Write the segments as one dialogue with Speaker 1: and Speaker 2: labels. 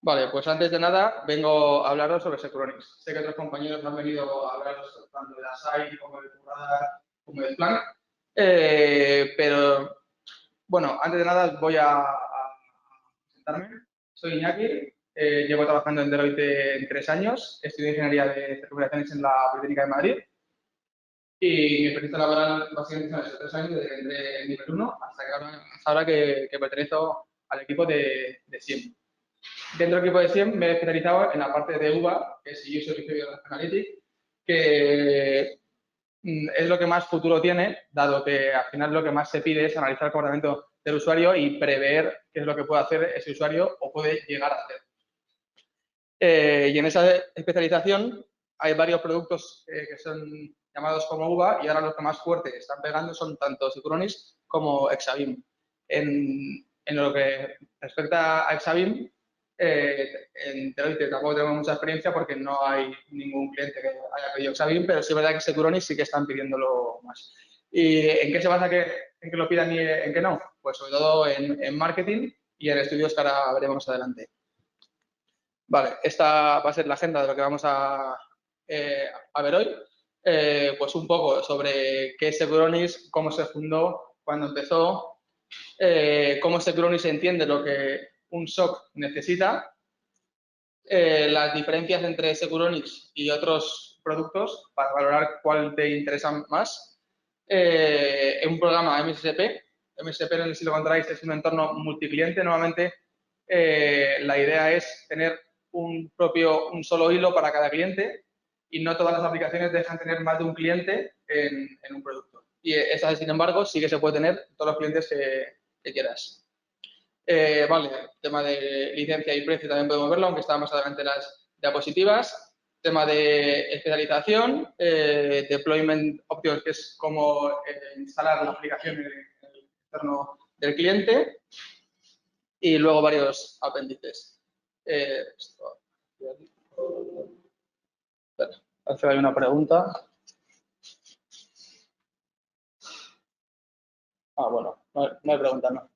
Speaker 1: Vale, pues antes de nada vengo a hablaros sobre Securonics. Sé que otros compañeros han venido a hablaros tanto de Asai como de Curada como de Splunk, pero bueno, antes de nada voy a presentarme. Soy Iñaki, llevo trabajando en Deloitte en 3 años, estudié Ingeniería de Telecomunicaciones en la Politécnica de Madrid y mi experiencia laboral básicamente son esos 3 años desde que entré en nivel 1 hasta ahora que pertenezco al equipo de SIEM. Dentro del equipo de SIEM me he especializado en la parte de UBA, que es User Behavior Analytics, que es lo que más futuro tiene, dado que al final lo que más se pide es analizar el comportamiento del usuario y prever qué es lo que puede hacer ese usuario o puede llegar a hacer. Y en esa especialización hay varios productos que son llamados como UBA y ahora los que más fuerte están pegando son tanto Syncronis como Exabeam. En lo que respecta a Exabeam, en Deloitte tampoco tengo mucha experiencia porque no hay ningún cliente que haya pedido Exabeam, pero sí es verdad que Syncronis sí que están pidiéndolo más. ¿Y en qué se basa en que lo pidan y en qué no? Pues sobre todo en marketing y en estudios que ahora veremos más adelante. Vale, esta va a ser la agenda de lo que vamos a ver hoy. Pues un poco sobre qué es Securonics, cómo se fundó, cuándo empezó, cómo Securonics entiende lo que un SOC necesita, las diferencias entre Securonics y otros productos para valorar cuál te interesa más. Un programa MSP. MSP, no sé si lo encontráis, es un entorno multicliente. Nuevamente, la idea es tener un solo hilo para cada cliente y no todas las aplicaciones dejan tener más de un cliente en un producto. Y esa, sin embargo, sí que se puede tener todos los clientes que quieras. Vale, tema de licencia y precio también podemos verlo, aunque está más adelante las diapositivas. Tema de especialización, deployment options, que es como instalar la aplicación en el entorno del cliente. Y luego varios apéndices. Hacer ahí una pregunta. Bueno, no hay pregunta, no.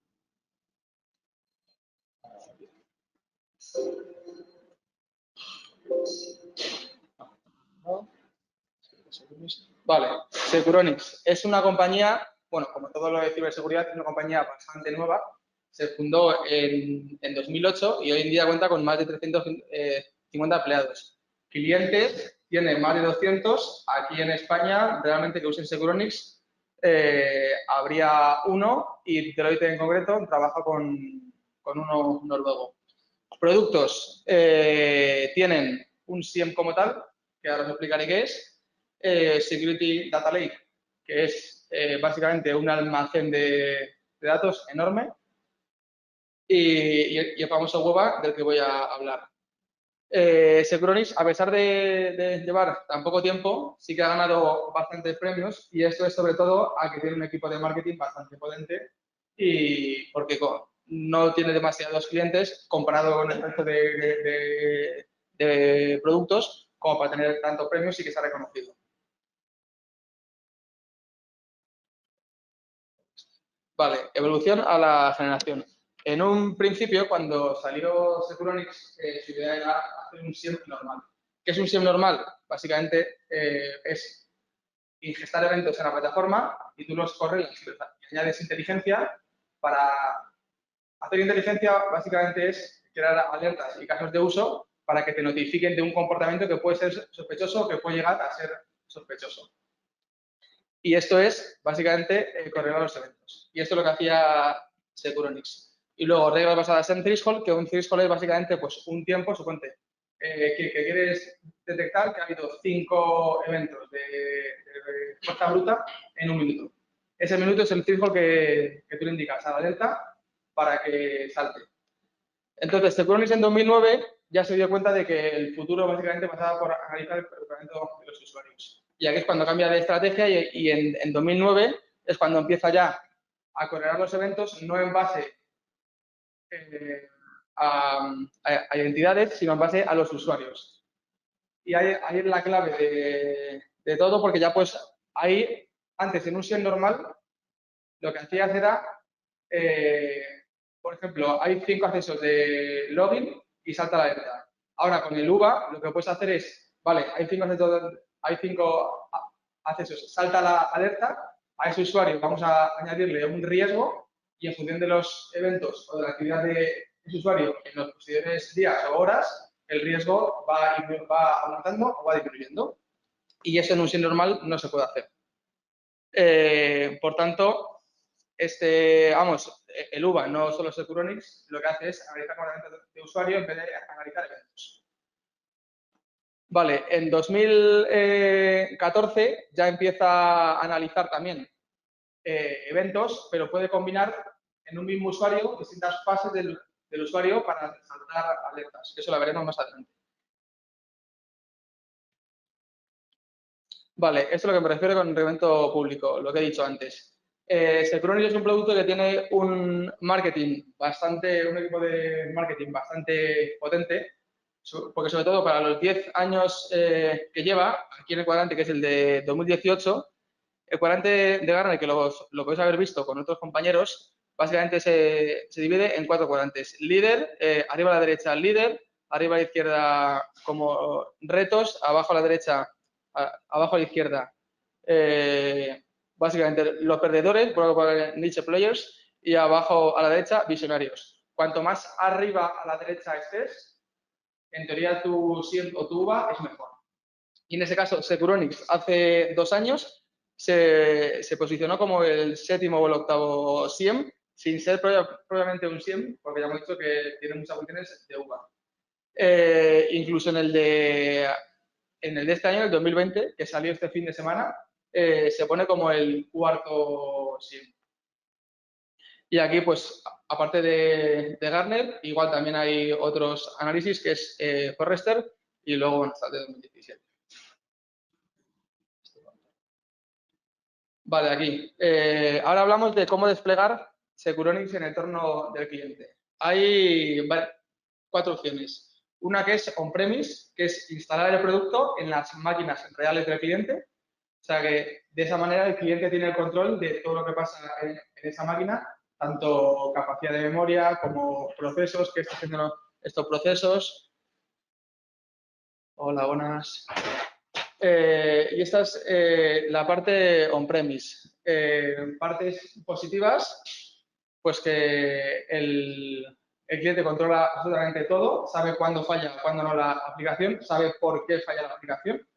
Speaker 1: Vale, Securonics es una compañía, bueno, como todo lo de ciberseguridad, es una compañía bastante nueva. Se fundó en 2008 y hoy en día cuenta con más de 350 empleados. Clientes tiene más de 200. Aquí en España, realmente que usen Securonics, habría uno y Deloitte en concreto trabaja con uno noruego. Productos tienen un SIEM como tal, que ahora os explicaré qué es. Security Data Lake, que es básicamente un almacén de datos enorme, y el famoso WebA del que voy a hablar. Securonics, a pesar de llevar tan poco tiempo, sí que ha ganado bastantes premios y esto es sobre todo a que tiene un equipo de marketing bastante potente y porque no tiene demasiados clientes comparado con el resto de productos como para tener tantos premios y que sea reconocido. Vale, evolución a la generación. En un principio, cuando salió Securonics, su idea era hacer un SIEM normal. ¿Qué es un SIEM normal? Básicamente es ingestar eventos en la plataforma y tú los correlas y añades inteligencia. Para hacer inteligencia, básicamente es crear alertas y casos de uso para que te notifiquen de un comportamiento que puede ser sospechoso o que puede llegar a ser sospechoso. Y esto es, básicamente, correlar los eventos. Y esto es lo que hacía Securonics. Y luego, reglas basadas en threshold, que un threshold es básicamente pues, un tiempo, suponte, que quieres detectar que ha habido 5 eventos de fuerza bruta en un minuto. Ese minuto es el threshold que tú le indicas a la alerta para que salte. Entonces, Securonics en 2009 ya se dio cuenta de que el futuro básicamente pasaba por analizar el comportamiento de los usuarios. Y aquí es cuando cambia de estrategia y en 2009 es cuando empieza ya a correlar los eventos, no en base a identidades, sino en base a los usuarios. Y ahí es la clave de todo, porque ya pues ahí, antes en un SIEM normal, lo que hacías era, por ejemplo, hay 5 accesos de login y salta la alerta. Ahora, con el UVA, lo que puedes hacer es, vale, hay cinco accesos, salta la alerta, a ese usuario vamos a añadirle un riesgo y en función de los eventos o de la actividad de ese usuario en los posteriores días o horas, el riesgo va aumentando o va disminuyendo. Y eso en un SIEM normal no se puede hacer. Por tanto, el UVA, no solo Securonix, lo que hace es analizar comportamientos de usuario en vez de analizar eventos. Vale, en 2014 ya empieza a analizar también eventos, pero puede combinar en un mismo usuario distintas fases del usuario para saltar alertas, que eso lo veremos más adelante. Vale, esto es lo que me refiero con evento público, lo que he dicho antes. Securonix es un producto que tiene un equipo de marketing bastante potente, porque sobre todo para los 10 años que lleva, aquí en el cuadrante, que es el de 2018, el cuadrante de Gartner, que lo podéis haber visto con otros compañeros, básicamente se divide en 4 cuadrantes. Líder, arriba a la derecha líder, arriba a la izquierda como retos, abajo a la derecha, abajo a la izquierda, básicamente los perdedores, por niche players, y abajo a la derecha visionarios. Cuanto más arriba a la derecha estés, en teoría tu SIEM o tu UVA es mejor. Y en ese caso, Securonix hace 2 años se posicionó como el 7º o el 8º SIEM, sin ser propiamente un SIEM, porque ya hemos dicho que tiene muchas funciones de UVA. Incluso en el de este año, el 2020, que salió este fin de semana, se pone como el 4º SIEM. Y aquí, pues, aparte de Gartner, igual también hay otros análisis, que es Forrester, y luego, bueno, está el de 2017. Vale, aquí. Ahora hablamos de cómo desplegar Securonix en el entorno del cliente. Hay 4 opciones. Una que es on-premise, que es instalar el producto en las máquinas reales del cliente. O sea que de esa manera el cliente tiene el control de todo lo que pasa en esa máquina, tanto capacidad de memoria como procesos, que está haciendo estos procesos. Hola, buenas. Y esta es la parte on-premise. Partes positivas, pues que el cliente controla absolutamente todo, sabe cuándo falla, cuándo no la aplicación, sabe por qué falla la aplicación.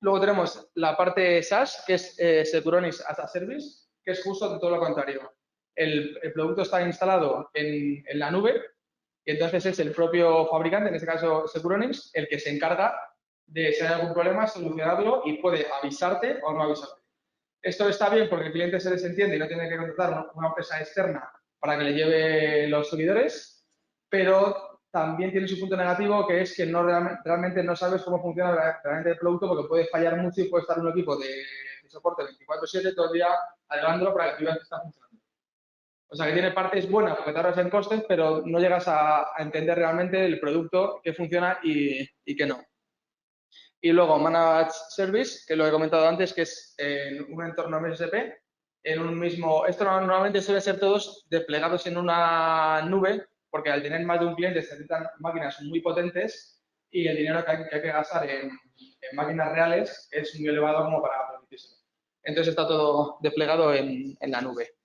Speaker 1: Luego tenemos la parte SaaS, que es Securonix as a Service, que es justo todo lo contrario. El producto está instalado en la nube y entonces es el propio fabricante, en este caso Securonix, el que se encarga de si hay algún problema, solucionarlo y puede avisarte o no avisarte. Esto está bien porque el cliente se desentiende y no tiene que contratar una empresa externa para que le lleve los seguidores, pero también tiene su punto negativo, que es que realmente no sabes cómo funciona realmente el producto, porque puede fallar mucho y puede estar un equipo de soporte 24/7 todo el día arreglándolo para que tú veas que está funcionando. O sea, que tiene partes buenas porque te ahorras en costes, pero no llegas a entender realmente el producto, que funciona y que no. Y luego Managed Service, que lo he comentado antes, que es en un entorno MSP, en un mismo... Esto normalmente suele ser todos desplegados en una nube, porque al tener más de un cliente se necesitan máquinas muy potentes y el dinero que hay que gastar en máquinas reales es muy elevado como para permitirse. Entonces está todo desplegado en la nube.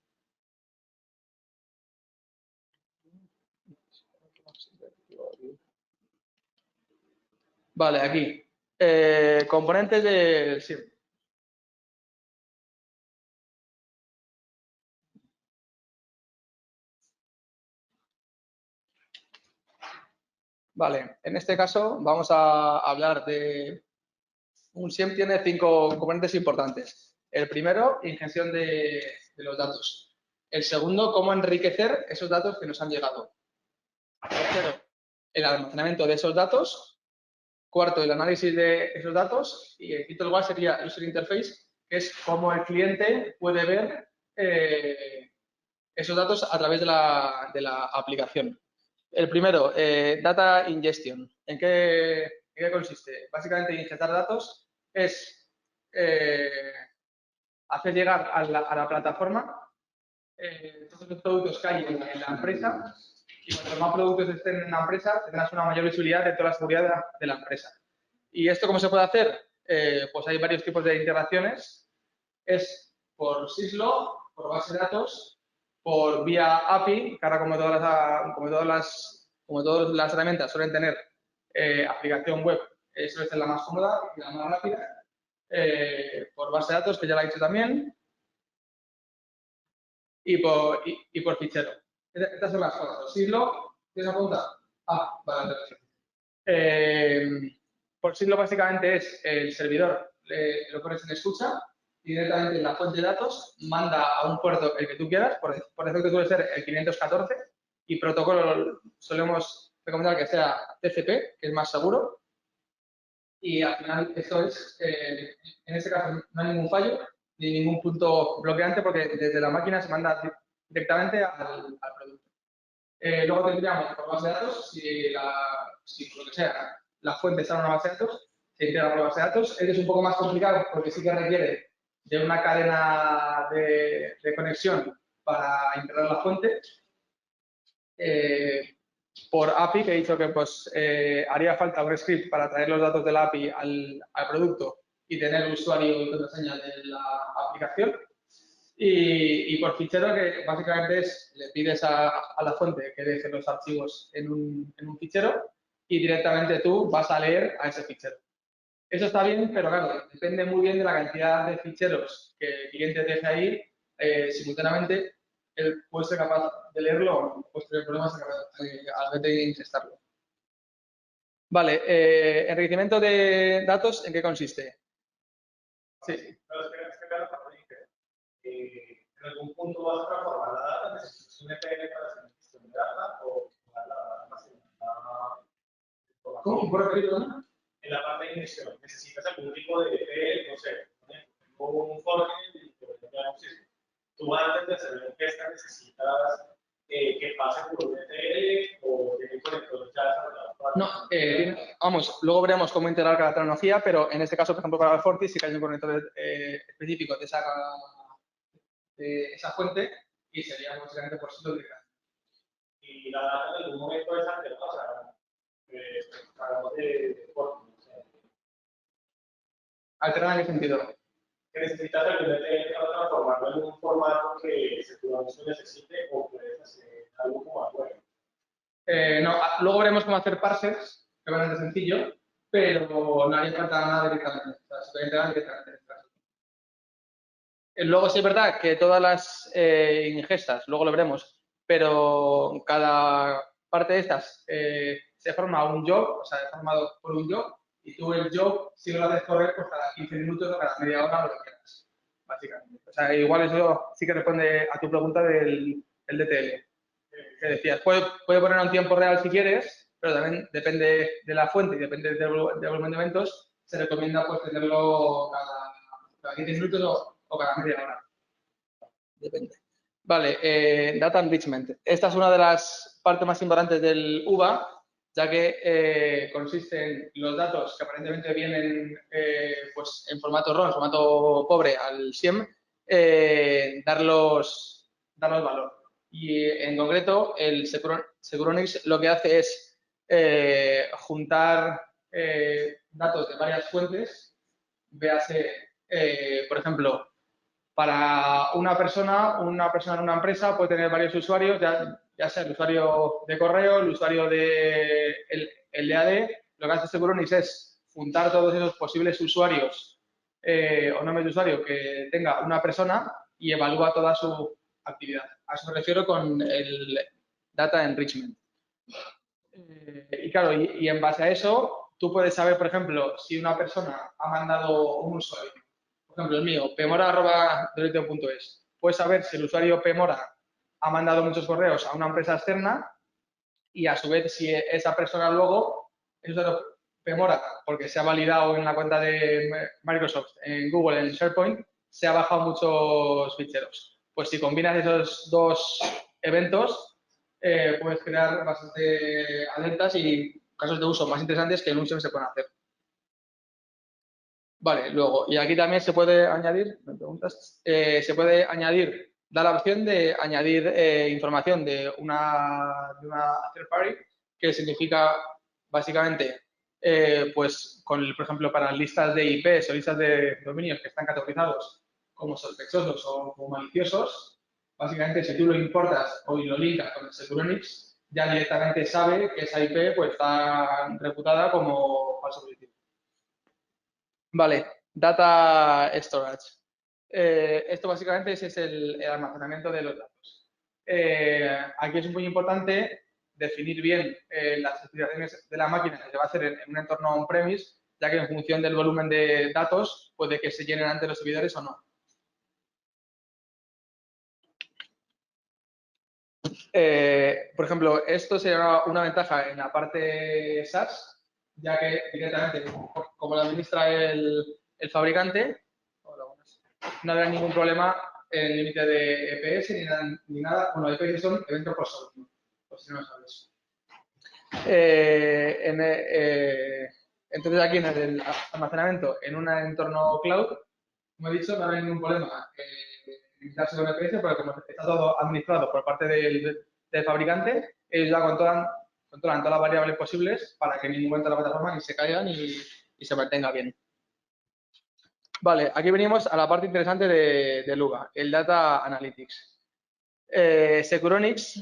Speaker 1: Vale, aquí. Componentes del SIEM. Vale, en este caso vamos a hablar de... Un SIEM tiene 5 componentes importantes. El primero, ingestión de los datos. El segundo, cómo enriquecer esos datos que nos han llegado. Tercero, el almacenamiento de esos datos. Cuarto, el análisis de esos datos. Y el quinto lugar sería User Interface, que es cómo el cliente puede ver esos datos a través de la aplicación. El primero, Data Ingestion. ¿En qué consiste? Básicamente, ingestar datos es hacer llegar a la plataforma todos los productos que hay en la empresa Y cuanto más productos estén en la empresa, tendrás una mayor visibilidad de toda la seguridad de la empresa. ¿Y esto cómo se puede hacer? Pues hay varios tipos de integraciones. Es por syslog, por base de datos, por vía API, que ahora como todas las herramientas suelen tener aplicación web, suele ser la más cómoda y la más rápida, por base de datos, que ya la he dicho también, y por fichero. Estas son las cosas. Syslog, ¿tienes apunta? Ah, vale, por Syslog básicamente es el servidor, lo pones en escucha, y directamente en la fuente de datos manda a un puerto el que tú quieras, por defecto suele ser el 514, y protocolo solemos recomendar que sea TCP, que es más seguro, y al final esto es, en este caso no hay ningún fallo, ni ningún punto bloqueante, porque desde la máquina se manda directamente al producto. Luego tendríamos por base de datos, si por lo que sea la fuente está en una base de datos, se integra por la base de datos. Es un poco más complicado porque sí que requiere de una cadena de conexión para integrar la fuente. Por API, que he dicho que pues, haría falta un script para traer los datos de la API al producto y tener el usuario y contraseña de la aplicación. Y por fichero, que básicamente es, le pides a la fuente que deje los archivos en un fichero y directamente tú vas a leer a ese fichero. Eso está bien, pero claro, depende muy bien de la cantidad de ficheros que el cliente deje ahí simultáneamente. Él puede ser capaz de leerlo o no, puede tener problemas a la vez de ingestarlo. Vale, enriquecimiento de datos, ¿en qué consiste? Sí.
Speaker 2: En algún punto vas a transformar la data, necesitas un ETL para hacer una gestión de data o la data almacenada.
Speaker 1: ¿Cómo? ¿Por repetirlo?
Speaker 2: En la parte de inicio, necesitas algún tipo de ETL, no sé, tengo un forking y tú antes de hacer la encuesta necesitas que pase por un ETL o tiene conectores ya desarrollados.
Speaker 1: No, vamos, luego veremos cómo integrar cada tecnología, pero en este caso, por ejemplo, para el Forti sí que hay un conector específico de esa fuente y sería básicamente por su duplicación.
Speaker 2: Y la data en algún momento es alterada, o sea, hablamos de Forti.
Speaker 1: ¿Alterada en qué sentido?
Speaker 2: Que necesitas algún ETL para transformarlo en un formato que se necesite o puedes hacer algo como algo.
Speaker 1: No, luego veremos cómo hacer parsers, que es bastante sencillo, pero no haría falta nada directamente. O sea, se puede integrar directamente. Luego sí es verdad que todas las ingestas, luego lo veremos, pero cada parte de estas se forma un job, o sea, es formado por un job, y tú el job si lo haces correr pues cada 15 minutos o cada media hora o lo que quieras, básicamente. O sea, igual eso sí que responde a tu pregunta del DTL. Que decías, puede poner un tiempo real si quieres, pero también depende de la fuente y depende del volumen de eventos, se recomienda pues tenerlo cada 15 minutos o cada media hora. Depende. Vale, Data Enrichment. Esta es una de las partes más importantes del UVA, ya que consiste en los datos que aparentemente vienen pues en formato RAW, en formato pobre al SIEM, darlos valor. Y en concreto, el Securonix lo que hace es juntar datos de varias fuentes, véase, por ejemplo, para una persona en una empresa puede tener varios usuarios, ya sea el usuario de correo, el usuario de el DAD. Lo que hace Securonix es juntar todos esos posibles usuarios o nombres de usuario que tenga una persona y evalúa toda su actividad. A eso me refiero con el Data Enrichment. Y claro, y en base a eso, tú puedes saber, por ejemplo, si una persona ha mandado un usuario, por ejemplo, el mío, pmora@deloitte.es. Puedes saber si el usuario pmora ha mandado muchos correos a una empresa externa y a su vez si esa persona luego, el usuario pmora, porque se ha validado en la cuenta de Microsoft, en Google, en SharePoint, se ha bajado muchos ficheros. Pues si combinas esos dos eventos, puedes crear bastante alertas y casos de uso más interesantes que en un SIEM se pueden hacer. Vale, luego, y aquí también se puede añadir, ¿me preguntas? Se puede añadir da la opción de añadir información de una third party, que significa básicamente, pues, por ejemplo, para listas de IPs o listas de dominios que están categorizados como sospechosos o como maliciosos, básicamente si tú lo importas o lo linkas con el Securonix, ya directamente sabe que esa IP pues, está reputada como falso positivo. Vale, data storage. Esto básicamente es el almacenamiento de los datos. Aquí es muy importante definir bien las especificaciones de la máquina que se va a hacer en un entorno on-premise, ya que en función del volumen de datos puede que se llenen ante los servidores o no. Por ejemplo, esto será una ventaja en la parte SaaS, ya que directamente, como lo administra el fabricante, no habrá ningún problema en límite de EPS ni nada. Bueno, EPS son eventos por segundo, por si no lo sabes. Entonces, aquí en el almacenamiento, en un entorno cloud, como he dicho, no habrá ningún problema limitarse con EPS, porque como está todo administrado por parte del fabricante, ellos ya controlan todas las variables posibles para que en ningún momento la plataforma ni se caiga ni se mantenga bien. Vale, aquí venimos a la parte interesante de Luga, el Data Analytics. Securonix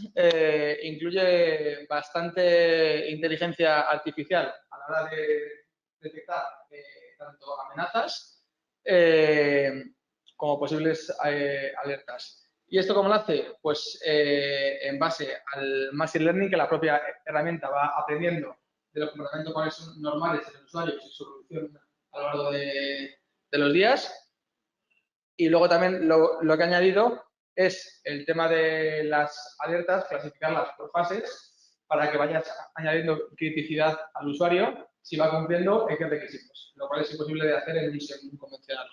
Speaker 1: incluye bastante inteligencia artificial a la hora de detectar tanto amenazas como posibles alertas. ¿Y esto cómo lo hace? Pues en base al Machine Learning, que la propia herramienta va aprendiendo de los comportamientos normales de los usuarios y su evolución a lo largo de los días. Y luego también lo que he añadido es el tema de las alertas, clasificarlas por fases para que vayas añadiendo criticidad al usuario si va cumpliendo X requisitos, lo cual es imposible de hacer en un SIEM convencional.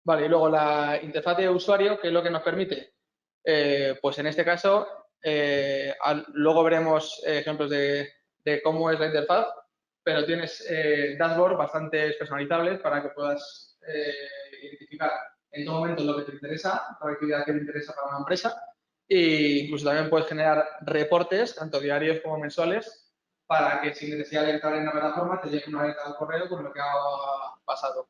Speaker 1: Vale, y luego la interfaz de usuario, ¿qué es lo que nos permite? Pues en este caso, luego veremos ejemplos de cómo es la interfaz, pero tienes dashboard bastante personalizables para que puedas identificar en todo momento lo que te interesa, la actividad que te interesa para una empresa, e incluso también puedes generar reportes, tanto diarios como mensuales, para que sin necesidad de entrar en la plataforma te llegue una alerta al correo con lo que ha pasado.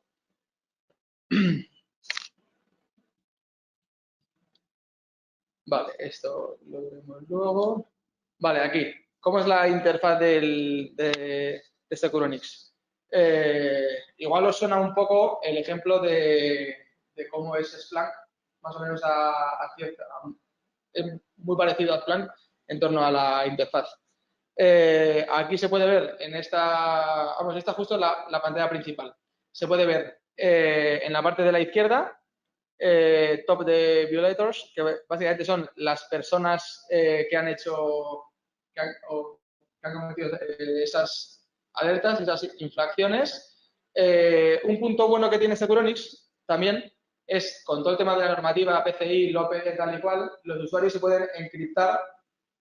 Speaker 1: Vale, esto lo veremos luego. Vale, aquí. ¿Cómo es la interfaz de Securonix? Igual os suena un poco el ejemplo de cómo es Splunk, más o menos es muy parecido a Splunk en torno a la interfaz. Aquí se puede ver en esta, vamos, esta justo la pantalla principal. Se puede ver en la parte de la izquierda top de violators, que básicamente son las personas que han hecho, que han cometido esas alertas, esas infracciones. Un punto bueno que tiene Securonix también es, con todo el tema de la normativa PCI, LOPE, tal y cual, los usuarios se pueden encriptar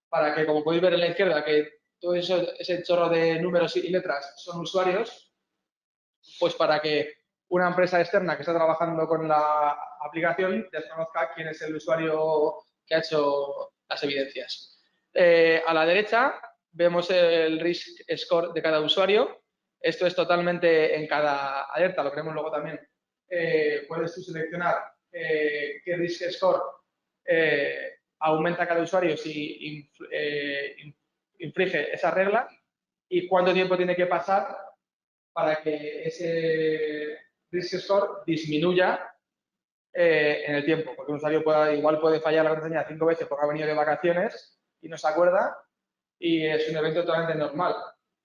Speaker 1: para que, como podéis ver en la izquierda, que todo eso, ese chorro de números y letras son usuarios, pues para que una empresa externa que está trabajando con la aplicación desconozca quién es el usuario que ha hecho las evidencias. A la derecha vemos el risk score de cada usuario. Esto es totalmente en cada alerta, lo veremos luego también. Puedes tú seleccionar qué risk score aumenta cada usuario si infringe esa regla y cuánto tiempo tiene que pasar para que ese risk score disminuya en el tiempo, porque un usuario igual puede fallar la contraseña 5 veces porque ha venido de vacaciones y no se acuerda y es un evento totalmente normal.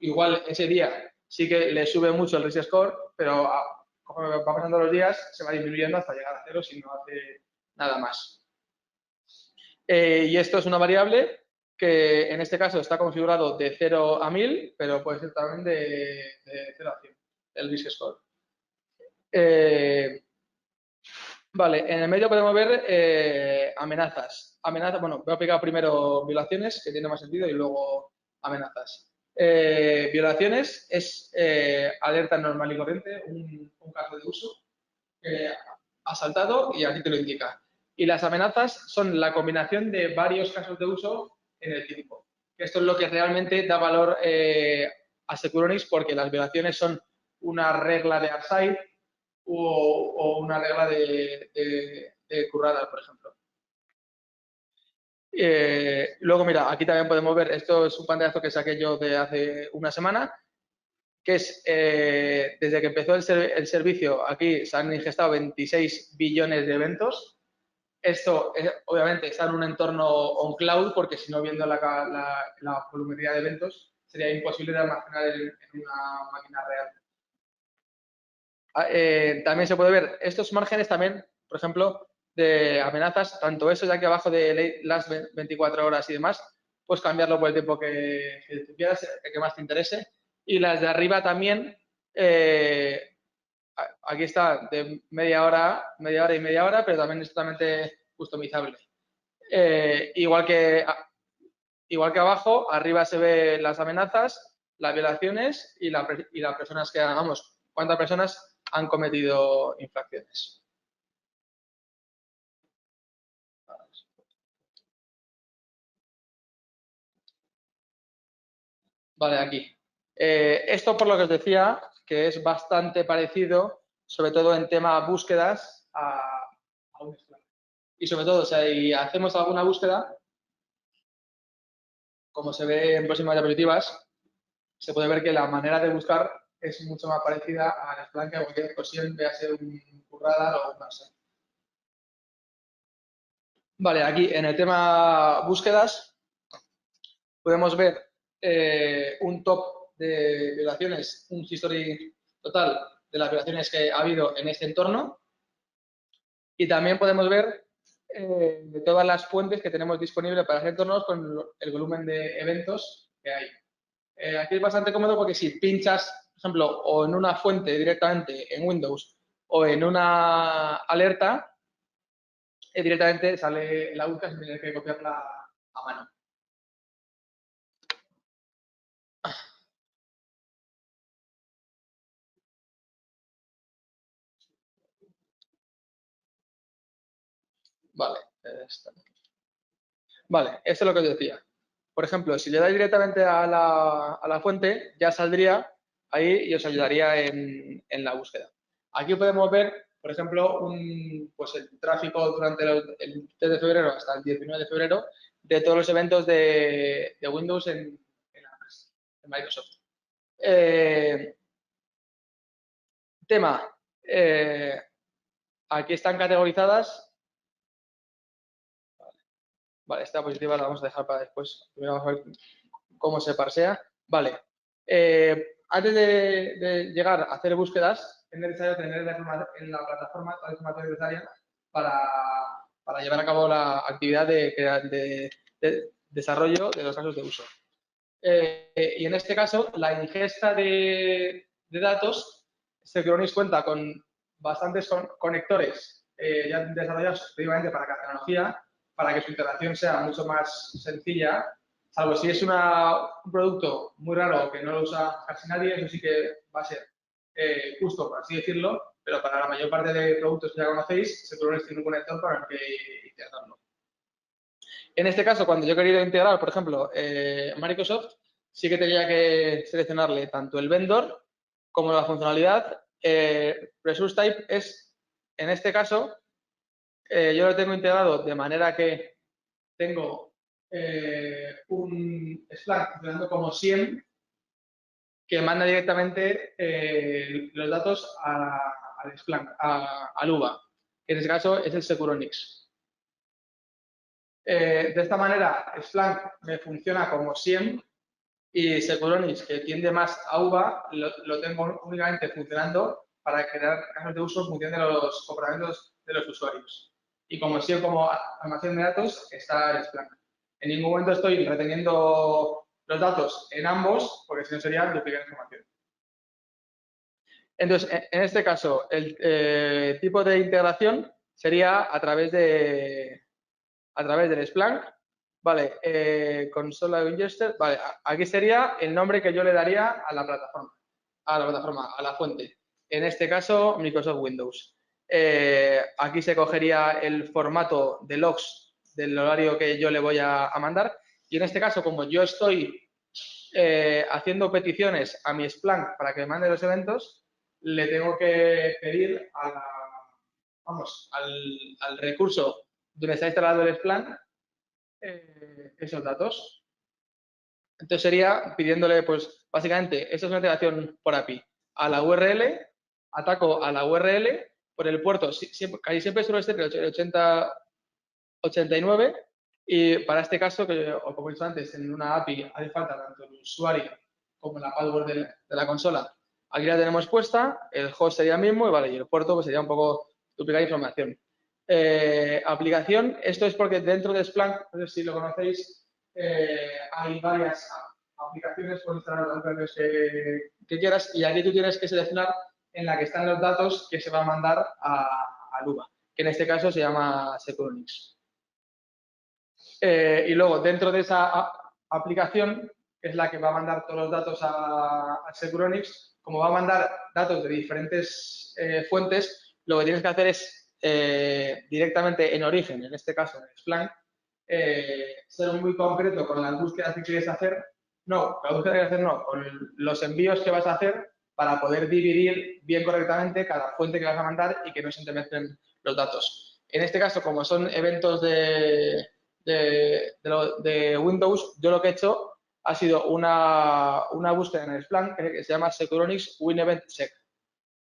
Speaker 1: Igual ese día sí que le sube mucho el risk score, pero conforme va pasando los días se va disminuyendo hasta llegar a cero si no hace nada más. Y esto es una variable que en este caso está configurado de 0 a 1000, pero puede ser también de 0 a 100, el risk score. Vale, en el medio podemos ver amenazas. Bueno, voy a aplicar primero violaciones, que tiene más sentido, y luego amenazas. Violaciones es alerta normal y corriente, un caso de uso. ha saltado y aquí te lo indica. Y las amenazas son la combinación de varios casos de uso en el tiempo. Esto es lo que realmente da valor a Securonix, porque las violaciones son una regla de ARSAID o una regla de Currada, por ejemplo. Luego, mira, aquí también podemos ver, esto es un pantallazo que saqué yo de hace una semana, que es desde que empezó el servicio, aquí se han ingestado 26 billones de eventos. Esto, obviamente, está en un entorno on-cloud, porque si no, viendo la volumetría de eventos, sería imposible de almacenar en una máquina real. También se puede ver estos márgenes también, por ejemplo, de amenazas, tanto eso de aquí abajo de las 24 horas y demás, pues cambiarlo por el tiempo que tú quieras, el que más te interese. Y las de arriba también, aquí está de media hora y media hora, pero también es totalmente customizable. Igual que abajo, arriba se ve las amenazas, las violaciones y las personas que, vamos, cuántas personas han cometido infracciones. Vale, aquí. Esto por lo que os decía, que es bastante parecido, sobre todo en tema búsquedas, a un Splunk. Y sobre todo, si hacemos alguna búsqueda, como se ve en próximas diapositivas, se puede ver que la manera de buscar es mucho más parecida a Splunk que a cualquier cosión, vea ser un Currada o un Marsa. Vale, aquí en el tema búsquedas podemos ver un top de violaciones, un history total de las violaciones que ha habido en este entorno, y también podemos ver todas las fuentes que tenemos disponibles para hacer entornos con el volumen de eventos que hay. Aquí es bastante cómodo porque si pinchas, por ejemplo, o en una fuente directamente en Windows o en una alerta, directamente sale la búsqueda sin tener que copiarla a mano. Vale, vale, esto es lo que os decía. Por ejemplo, si le dais directamente a la fuente, ya saldría ahí y os ayudaría en la búsqueda. Aquí podemos ver, por ejemplo, pues el tráfico durante el 3 de febrero hasta el 19 de febrero de todos los eventos de Windows en Microsoft. Tema. Aquí están categorizadas. Vale, esta diapositiva la vamos a dejar para después. Primero vamos a ver cómo se parsea. Vale. Antes de llegar a hacer búsquedas, es necesario tener en la plataforma toda la información necesaria para llevar a cabo la actividad de desarrollo de los casos de uso. Y en este caso, la ingesta de datos, Securonix cuenta con bastantes conectores ya desarrollados previamente para cada tecnología, para que su integración sea mucho más sencilla, salvo si es un producto muy raro que no lo usa casi nadie, eso sí que va a ser justo, por así decirlo, pero para la mayor parte de productos que ya conocéis, Securonix tiene un conector para el que integrarlo. En este caso, cuando yo he querido integrar, por ejemplo, Microsoft, sí que tenía que seleccionarle tanto el vendor como la funcionalidad. Resource Type es, en este caso, yo lo tengo integrado de manera que tengo un Splunk funcionando como SIEM que manda directamente los datos al Splunk, al UVA, que en este caso es el Securonix. De esta manera, Splunk me funciona como SIEM y Securonix, que tiende más a UVA, lo tengo únicamente funcionando para crear casos de uso en función de los comportamientos de los usuarios. Y como SIEM, como almacén de datos, está Splunk. En ningún momento estoy reteniendo los datos en ambos, porque si no sería duplicar información. Entonces, en este caso, el tipo de integración sería a través del Splunk. Vale, Console Ingester. Vale, aquí sería el nombre que yo le daría a la plataforma, a la fuente. En este caso, Microsoft Windows. aquí se cogería el formato de logs del horario que yo le voy a mandar. Y en este caso, como yo estoy haciendo peticiones a mi Splunk para que me mande los eventos, le tengo que pedir al recurso donde está instalado el Splunk esos datos. Entonces sería pidiéndole, pues, básicamente, esto es una integración por API. A la URL, ataco a la URL por el puerto, casi siempre suele ser el 8089, y para este caso, o como he dicho antes, en una API hace falta tanto el usuario como la password de la consola. Aquí la tenemos puesta, el host sería el mismo, y el puerto pues sería un poco duplicar información. Aplicación, esto es porque dentro de Splunk, no sé si lo conocéis, hay varias aplicaciones con instalar los drivers que quieras, y aquí tú tienes que seleccionar en la que están los datos que se va a mandar a Luba, que en este caso se llama Securonix. Y luego, dentro de esa aplicación, que es la que va a mandar todos los datos a Securonix, como va a mandar datos de diferentes fuentes, lo que tienes que hacer es directamente en origen, en este caso en Splunk, ser muy concreto con las búsquedas que quieres hacer. No, la búsqueda que quieres hacer no, con los envíos que vas a hacer para poder dividir bien correctamente cada fuente que vas a mandar y que no se entremezclen los datos. En este caso, como son eventos de Windows, yo lo que he hecho ha sido una búsqueda en el Splunk que se llama Securonix WinEventSec.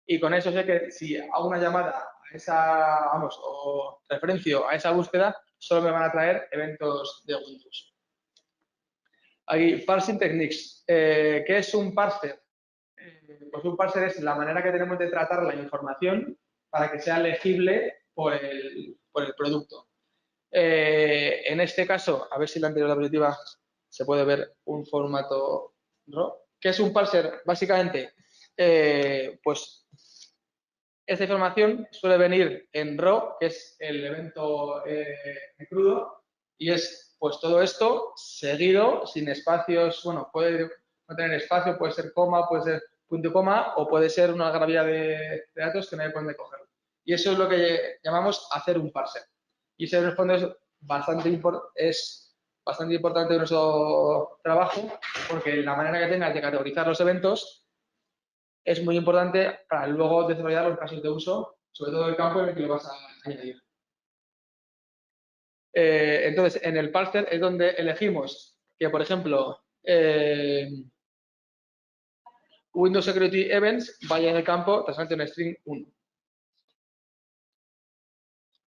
Speaker 1: Y con eso sé que si hago una llamada a esa, o referencio a esa búsqueda, solo me van a traer eventos de Windows. Aquí, Parsing Techniques. ¿Qué es un parser? Pues un parser es la manera que tenemos de tratar la información para que sea legible por el producto. En este caso, a ver si la anterior diapositiva se puede ver un formato RAW. ¿Qué es un parser? Básicamente, pues esta información suele venir en RAW, que es el evento crudo, y es pues todo esto seguido, sin espacios. Bueno, puede no tener espacio, puede ser coma, puede ser punto y coma, o puede ser una gravilla de datos que no hay por dónde cogerlo. Y eso es lo que llamamos hacer un parser. Y ese en el fondo es bastante importante en nuestro trabajo, porque la manera que tengas de categorizar los eventos es muy importante para luego desarrollar los casos de uso, sobre todo el campo en el que lo vas a añadir. Entonces, en el parser es donde elegimos que, por ejemplo, Windows Security Events vaya en el campo transaction string 1.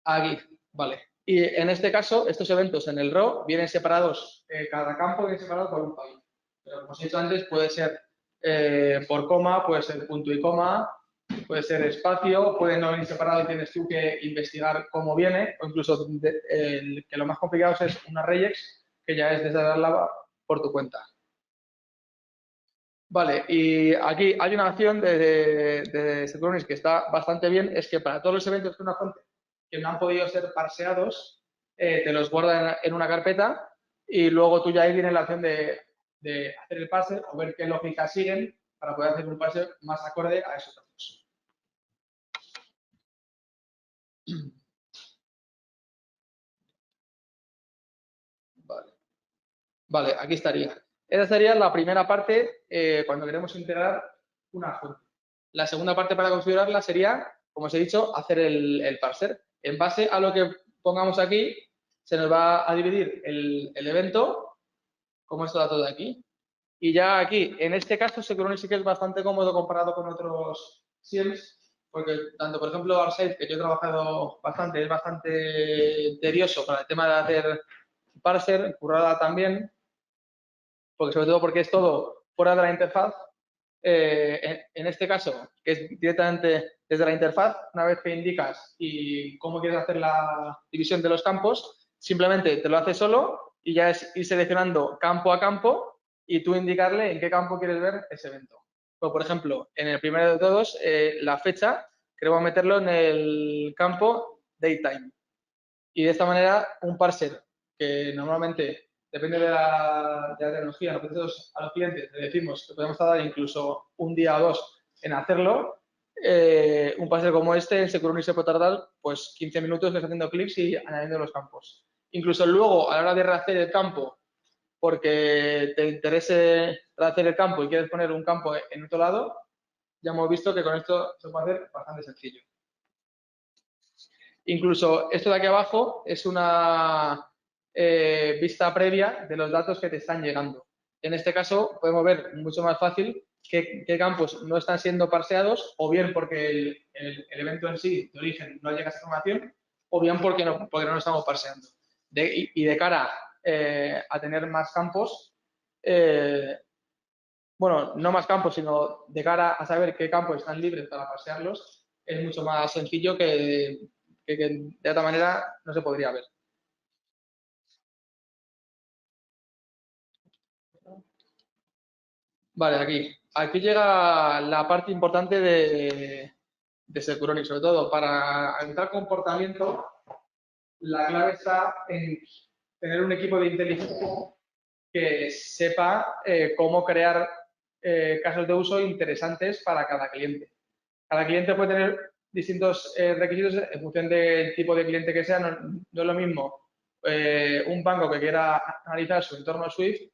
Speaker 1: Aquí, vale. Y en este caso, estos eventos en el RAW vienen separados, cada campo viene separado por un file. Pero como os he dicho antes, puede ser por coma, puede ser punto y coma, puede ser espacio, puede no venir separado y tienes tú que investigar cómo viene, o incluso que lo más complicado es una regex, que ya es desarrollarla por tu cuenta. Vale, y aquí hay una acción de Securonix que está bastante bien, es que para todos los eventos de una fuente que no han podido ser parseados, te los guarda en una carpeta, y luego tú ya ahí tienes la opción de hacer el parse o ver qué lógica siguen para poder hacer un parse más acorde a esos datos. Vale, aquí estaría. Esa sería la primera parte cuando queremos integrar una fuente. La segunda parte para configurarla sería, como os he dicho, hacer el parser. En base a lo que pongamos aquí, se nos va a dividir el evento, como estos datos de aquí. Y ya aquí, en este caso, Securonix sí que es bastante cómodo comparado con otros SIEMs, porque tanto, por ejemplo, ArcSight, que yo he trabajado bastante, es bastante tedioso para el tema de hacer parser, currada también, porque sobre todo porque es todo fuera de la interfaz. En este caso, que es directamente desde la interfaz, una vez que indicas y cómo quieres hacer la división de los campos, simplemente te lo hace solo y ya es ir seleccionando campo a campo y tú indicarle en qué campo quieres ver ese evento. Pues, por ejemplo, en el primero de todos, la fecha, queremos meterlo en el campo datetime. Y de esta manera, un parser que normalmente depende de la tecnología, nosotros a los clientes le decimos que podemos tardar incluso un día o dos en hacerlo, un paseo como este en Securonix se puede tardar pues 15 minutos haciendo clics y añadiendo los campos. Incluso luego, a la hora de rehacer el campo, porque te interese rehacer el campo y quieres poner un campo en otro lado, ya hemos visto que con esto se puede hacer bastante sencillo. Incluso esto de aquí abajo es una vista previa de los datos que te están llegando. En este caso podemos ver mucho más fácil qué campos no están siendo parseados, o bien porque el evento en sí de origen no llega a esa información, o bien porque no lo estamos parseando. Y de cara a tener más campos, bueno, no más campos, sino de cara a saber qué campos están libres para parsearlos, es mucho más sencillo que de otra manera no se podría ver. Vale, aquí llega la parte importante de Securonics, sobre todo para analizar comportamiento. La clave está en tener un equipo de inteligencia que sepa cómo crear casos de uso interesantes para cada cliente. Cada cliente puede tener distintos requisitos en función del tipo de cliente que sea. No es lo mismo un banco que quiera analizar su entorno Swift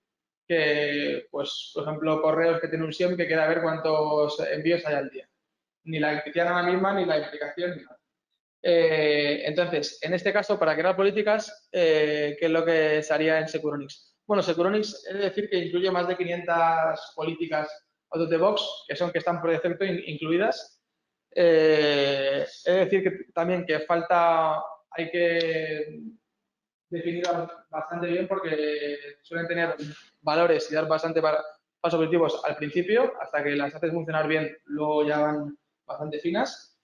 Speaker 1: que, pues, por ejemplo, correos que tiene un SIEM que quiera ver cuántos envíos hay al día. Ni la implicación es la misma, ni la implicación, ni nada. Entonces, en este caso, para crear políticas, ¿qué es lo que se haría en Securonix? Bueno, Securonix es decir que incluye más de 500 políticas out of the box, que están por defecto incluidas. Es decir que también que hay que definirlas bastante bien porque suelen tener valores y dar bastante pasos positivos al principio, hasta que las haces funcionar bien, luego ya van bastante finas.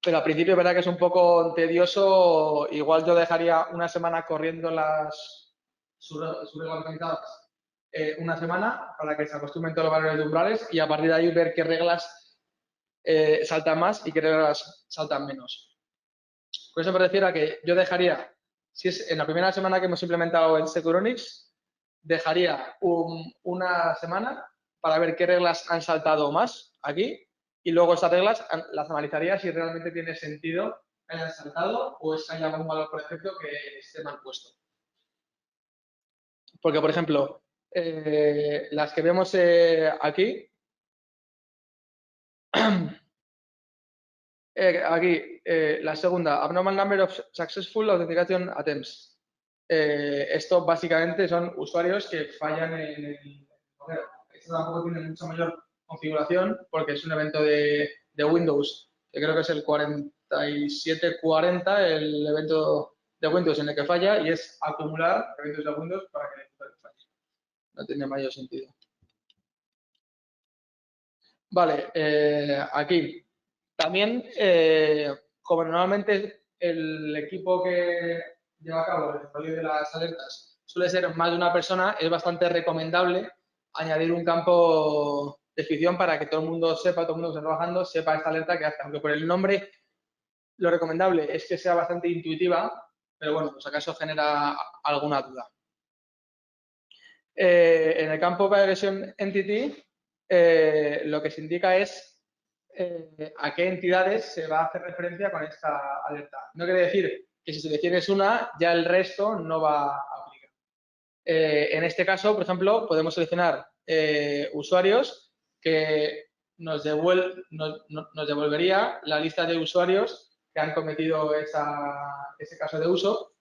Speaker 1: Pero al principio es verdad que es un poco tedioso. Igual yo dejaría una semana corriendo las subreglamentadas una semana para que se acostumbren todos los valores de umbrales y a partir de ahí ver qué reglas saltan más y qué reglas saltan menos. Con eso me refiero a que yo dejaría, si es en la primera semana que hemos implementado el Securonix, dejaría una semana para ver qué reglas han saltado más aquí y luego esas reglas las analizaría si realmente tiene sentido que hayan saltado o es que haya algún valor por defecto que esté mal puesto. Porque, por ejemplo, las que vemos aquí, la segunda, abnormal number of successful authentication attempts. Esto básicamente son usuarios que fallan en el correo. Esto tampoco tiene mucha mayor configuración porque es un evento de Windows, que creo que es el 4740, el evento de Windows en el que falla, y es acumular eventos de Windows para que el usuario falle. No tiene mayor sentido. Vale, aquí. También, como normalmente el equipo que lleva a cabo el desarrollo de las alertas suele ser más de una persona, es bastante recomendable añadir un campo de descripción para que todo el mundo sepa, todo el mundo que está trabajando, sepa esta alerta que hace. Aunque por el nombre, lo recomendable es que sea bastante intuitiva, pero bueno, pues acaso genera alguna duda. En el campo Violation Entity, lo que se indica es a qué entidades se va a hacer referencia con esta alerta. No quiere decir que si selecciones una, ya el resto no va a aplicar. En este caso, por ejemplo, podemos seleccionar usuarios que nos devolvería la lista de usuarios que han cometido ese caso de uso.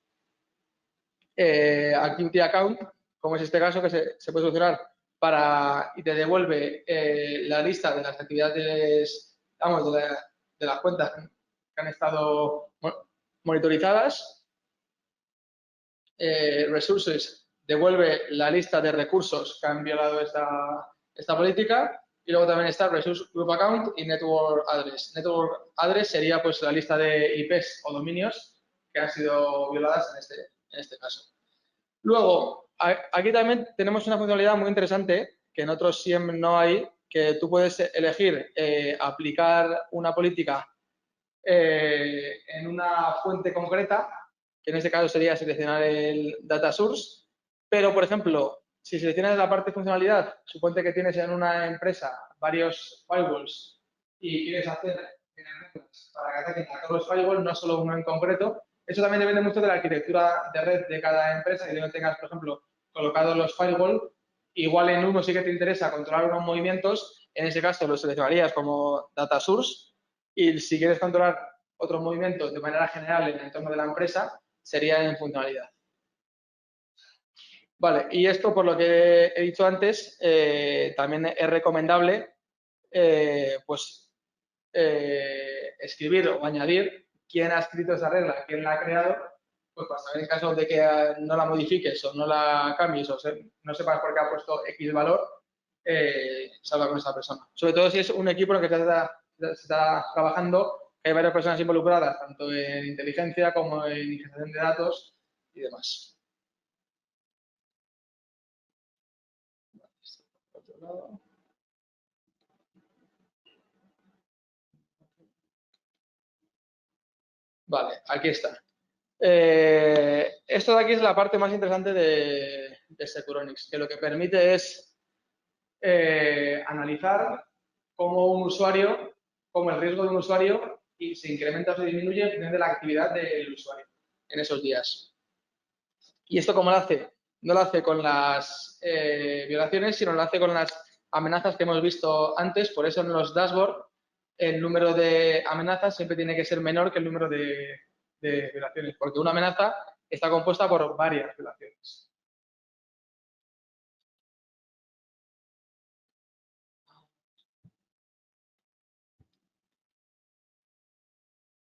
Speaker 1: Activity Account, como es este caso, que se puede solucionar y te devuelve la lista de las actividades, vamos, de las cuentas que han estado monitorizadas. Resources devuelve la lista de recursos que han violado esta política. Y luego también está Resource Group Account y Network Address. Network Address sería pues la lista de IPs o dominios que han sido violadas en este caso. Luego, aquí también tenemos una funcionalidad muy interesante que en otros SIEM no hay, que tú puedes elegir aplicar una política en una fuente concreta, que en este caso sería seleccionar el data source, pero, por ejemplo, si seleccionas la parte de funcionalidad, suponte que tienes en una empresa varios firewalls y quieres hacer reglas para que ataquen a todos los firewalls, no solo uno en concreto, eso también depende mucho de la arquitectura de red de cada empresa y de donde tengas, por ejemplo, colocados los firewalls. Igual en uno sí que te interesa controlar unos movimientos, en ese caso los seleccionarías como data source, y si quieres controlar otros movimientos de manera general en el entorno de la empresa, sería en funcionalidad. Vale, y esto, por lo que he dicho antes, también es recomendable escribir o añadir quién ha escrito esa regla, quién la ha creado, pues para saber en caso de que no la modifiques o no la cambies o no sepas por qué ha puesto X valor, salga con esa persona. Sobre todo si es un equipo en el que se está trabajando, hay varias personas involucradas, tanto en inteligencia como en ingestión de datos y demás. Vale, aquí está. Esto de aquí es la parte más interesante de Securonix, que lo que permite es analizar cómo un usuario, cómo el riesgo de un usuario y se incrementa o se disminuye en función de la actividad del usuario en esos días. ¿Y esto cómo lo hace? No lo hace con las violaciones, sino lo hace con las amenazas que hemos visto antes. Por eso en los dashboards el número de amenazas siempre tiene que ser menor que el número de violaciones, porque una amenaza está compuesta por varias violaciones.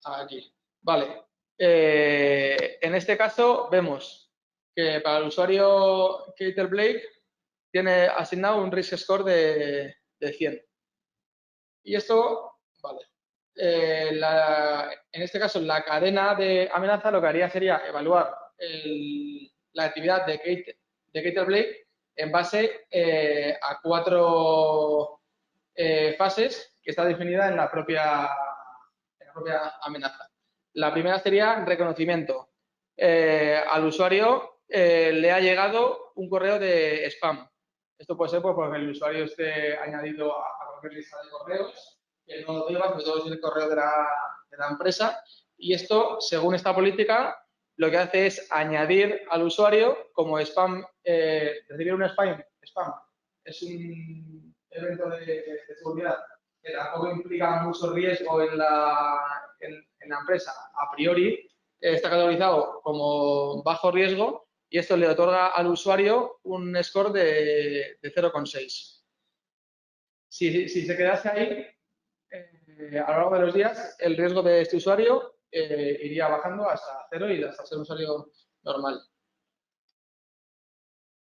Speaker 1: Aquí. Vale. En este caso vemos que para el usuario Keter Blake tiene asignado un risk score de 100. Y esto, vale. En este caso, la cadena de amenaza lo que haría sería evaluar la actividad de Keter Blake en base a 4 fases que está definida en la propia amenaza. La primera sería reconocimiento. Al usuario le ha llegado un correo de spam. Esto puede ser porque el usuario esté añadido a cualquier lista de correos, que no lo deba, sobre todo si es el correo de la empresa. Y esto, según esta política, lo que hace es añadir al usuario como spam, recibir un spam es un evento de seguridad que tampoco implica mucho riesgo en la empresa, a priori está categorizado como bajo riesgo y esto le otorga al usuario un score de 0,6. Si se quedase ahí, a lo largo de los días, el riesgo de este usuario iría bajando hasta 0 y hasta ser un usuario normal.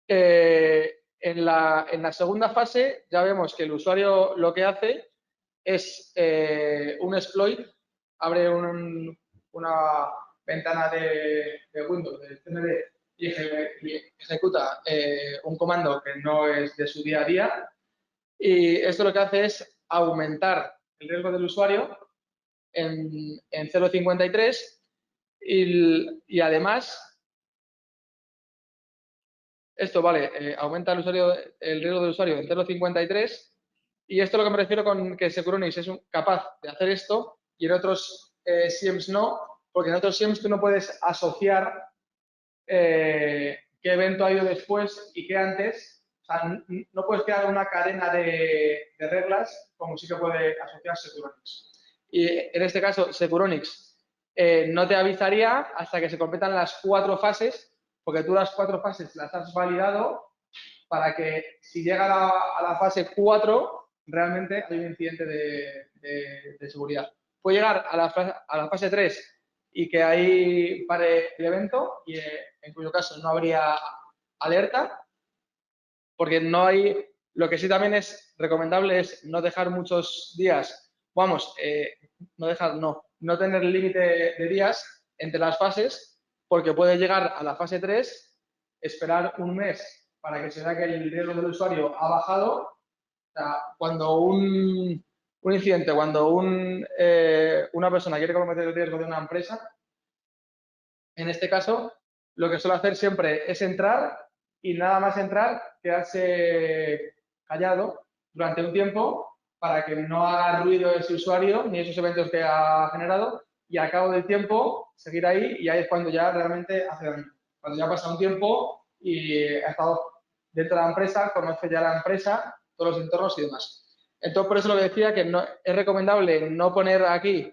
Speaker 1: En la segunda fase ya vemos que el usuario lo que hace es un exploit, abre una ventana de Windows, de CMD, y ejecuta un comando que no es de su día a día. Y esto lo que hace es aumentar el riesgo del usuario en 0,53 y además esto, vale, aumenta el riesgo del usuario en 0,53 y esto es lo que me refiero con que Securonix es capaz de hacer esto y en otros SIEMs no, porque en otros SIEMs tú no puedes asociar qué evento ha ido después y qué antes. O sea, no puedes crear una cadena de reglas como sí que puede asociar Securonix. Y en este caso, Securonix no te avisaría hasta que se completan las 4 fases, porque tú las 4 fases las has validado para que si llega a la fase 4, realmente hay un incidente de seguridad. Puede llegar a la fase 3 y que ahí pare el evento y en cuyo caso no habría alerta, porque no hay, lo que sí también es recomendable es no dejar muchos días, no tener límite de días entre las fases, porque puede llegar a la fase 3, esperar un mes para que se vea que el riesgo del usuario ha bajado. O sea, cuando un incidente, cuando una persona quiere cometer el riesgo de una empresa, en este caso, lo que suele hacer siempre es entrar y nada más entrar, quedarse callado durante un tiempo para que no haga ruido ese usuario ni esos eventos que ha generado y al cabo del tiempo seguir ahí y ahí es cuando ya realmente hace daño. Cuando ya pasa un tiempo y ha estado dentro de la empresa, conoce ya la empresa, todos los entornos y demás. Entonces, por eso lo que decía que no, es recomendable no poner aquí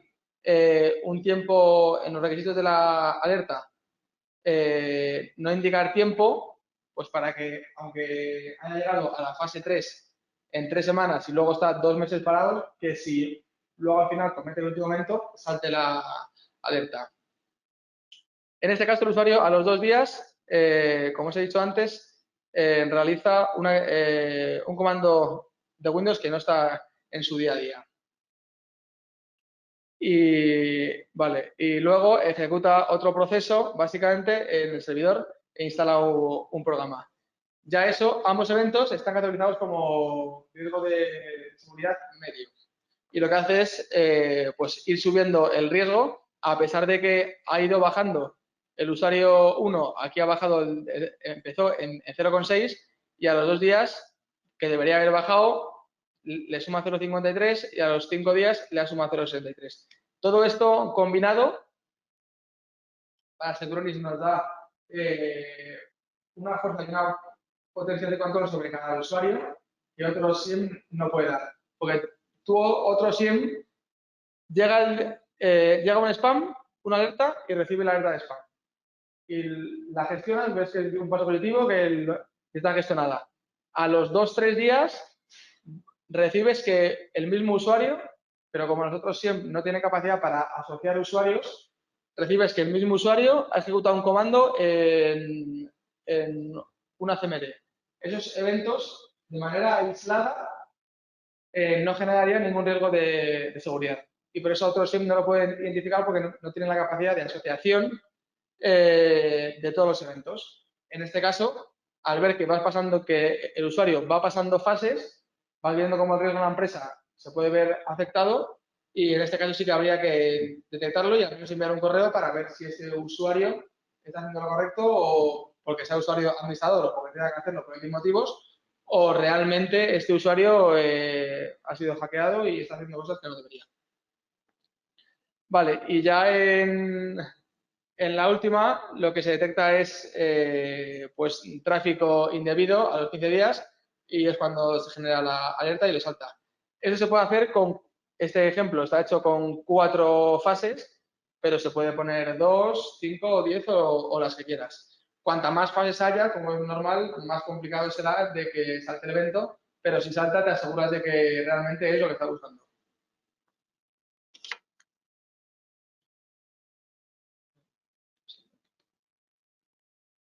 Speaker 1: un tiempo en los requisitos de la alerta, no indicar tiempo, pues para que, aunque haya llegado a la fase 3 en 3 semanas y luego está 2 meses parado, que si luego al final comete el último momento, salte la alerta. En este caso, el usuario a los 2 días, como os he dicho antes, realiza un comando de Windows que no está en su día a día. Y, vale, y luego ejecuta otro proceso, básicamente, en el servidor e instala un programa. Ya eso, ambos eventos están categorizados como riesgo de seguridad medio. Y lo que hace es pues ir subiendo el riesgo, a pesar de que ha ido bajando el usuario 1, aquí ha bajado, empezó en 0,6 y a los 2 días, que debería haber bajado, le suma 0,53 y a los 5 días le suma 0,63. Todo esto combinado, para Securonics nos da una fuerza y una potencia de control sobre cada usuario que otro SIEM no puede dar. Porque tú, otro SIEM, llega un spam, una alerta y recibe la alerta de spam. Y la gestionas, ves que es un paso positivo que está gestionada. A los 2-3 días recibes que el mismo usuario, pero como nosotros siempre no tiene capacidad para asociar usuarios, recibes que el mismo usuario ha ejecutado un comando en una CMD. Esos eventos, de manera aislada, no generarían ningún riesgo de seguridad. Y por eso otros SIEM no lo pueden identificar porque no tienen la capacidad de asociación de todos los eventos. En este caso, al ver que vas pasando, que el usuario va pasando fases, vas viendo cómo el riesgo de una empresa se puede ver afectado y en este caso sí que habría que detectarlo y al menos enviar un correo para ver si ese usuario está haciendo lo correcto o porque sea usuario administrador o porque tenga que hacerlo por X motivos o realmente este usuario ha sido hackeado y está haciendo cosas que no debería. Vale, y ya en la última, lo que se detecta es pues tráfico indebido a los 15 días y es cuando se genera la alerta y le salta. Eso se puede hacer con, este ejemplo está hecho con 4 fases, pero se puede poner 2, 5, 10 o las que quieras. Cuanta más fases haya, como es normal, más complicado será de que salte el evento, pero si salta te aseguras de que realmente es lo que está buscando.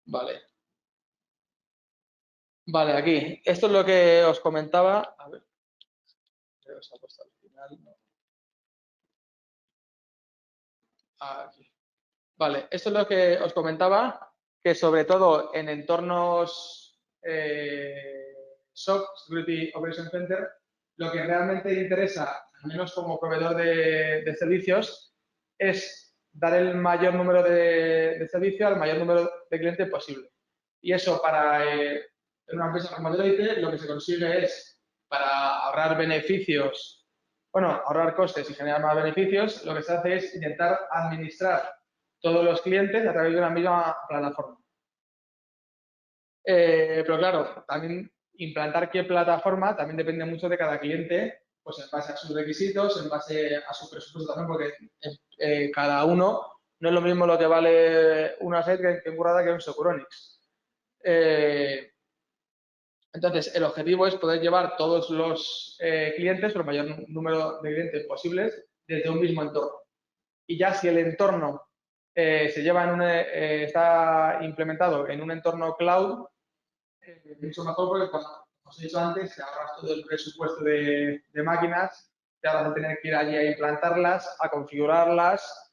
Speaker 1: Vale. Vale, aquí. Esto es lo que os comentaba. A ver. Creo que se ha puesto al final. No. Aquí. Vale, esto es lo que os comentaba, que sobre todo en entornos SOC, Security Operations Center, lo que realmente interesa, al menos como proveedor de servicios, es dar el mayor número de servicio al mayor número de clientes posible. Y eso para una empresa como Deloitte lo que se consigue es, para ahorrar beneficios, bueno, ahorrar costes y generar más beneficios, lo que se hace es intentar administrar todos los clientes a través de una misma plataforma. Pero claro, también implantar qué plataforma también depende mucho de cada cliente, pues en base a sus requisitos, en base a su presupuesto también, porque cada uno no es lo mismo lo que vale una SAID que Currada que un Securonics. Entonces, el objetivo es poder llevar todos los clientes, o el mayor número de clientes posibles, desde un mismo entorno. Y ya si el entorno se lleva está implementado en un entorno cloud, mucho mejor porque, como os he dicho antes, te ahorras todo el presupuesto de máquinas, te ahorras de tener que ir allí a implantarlas, a configurarlas.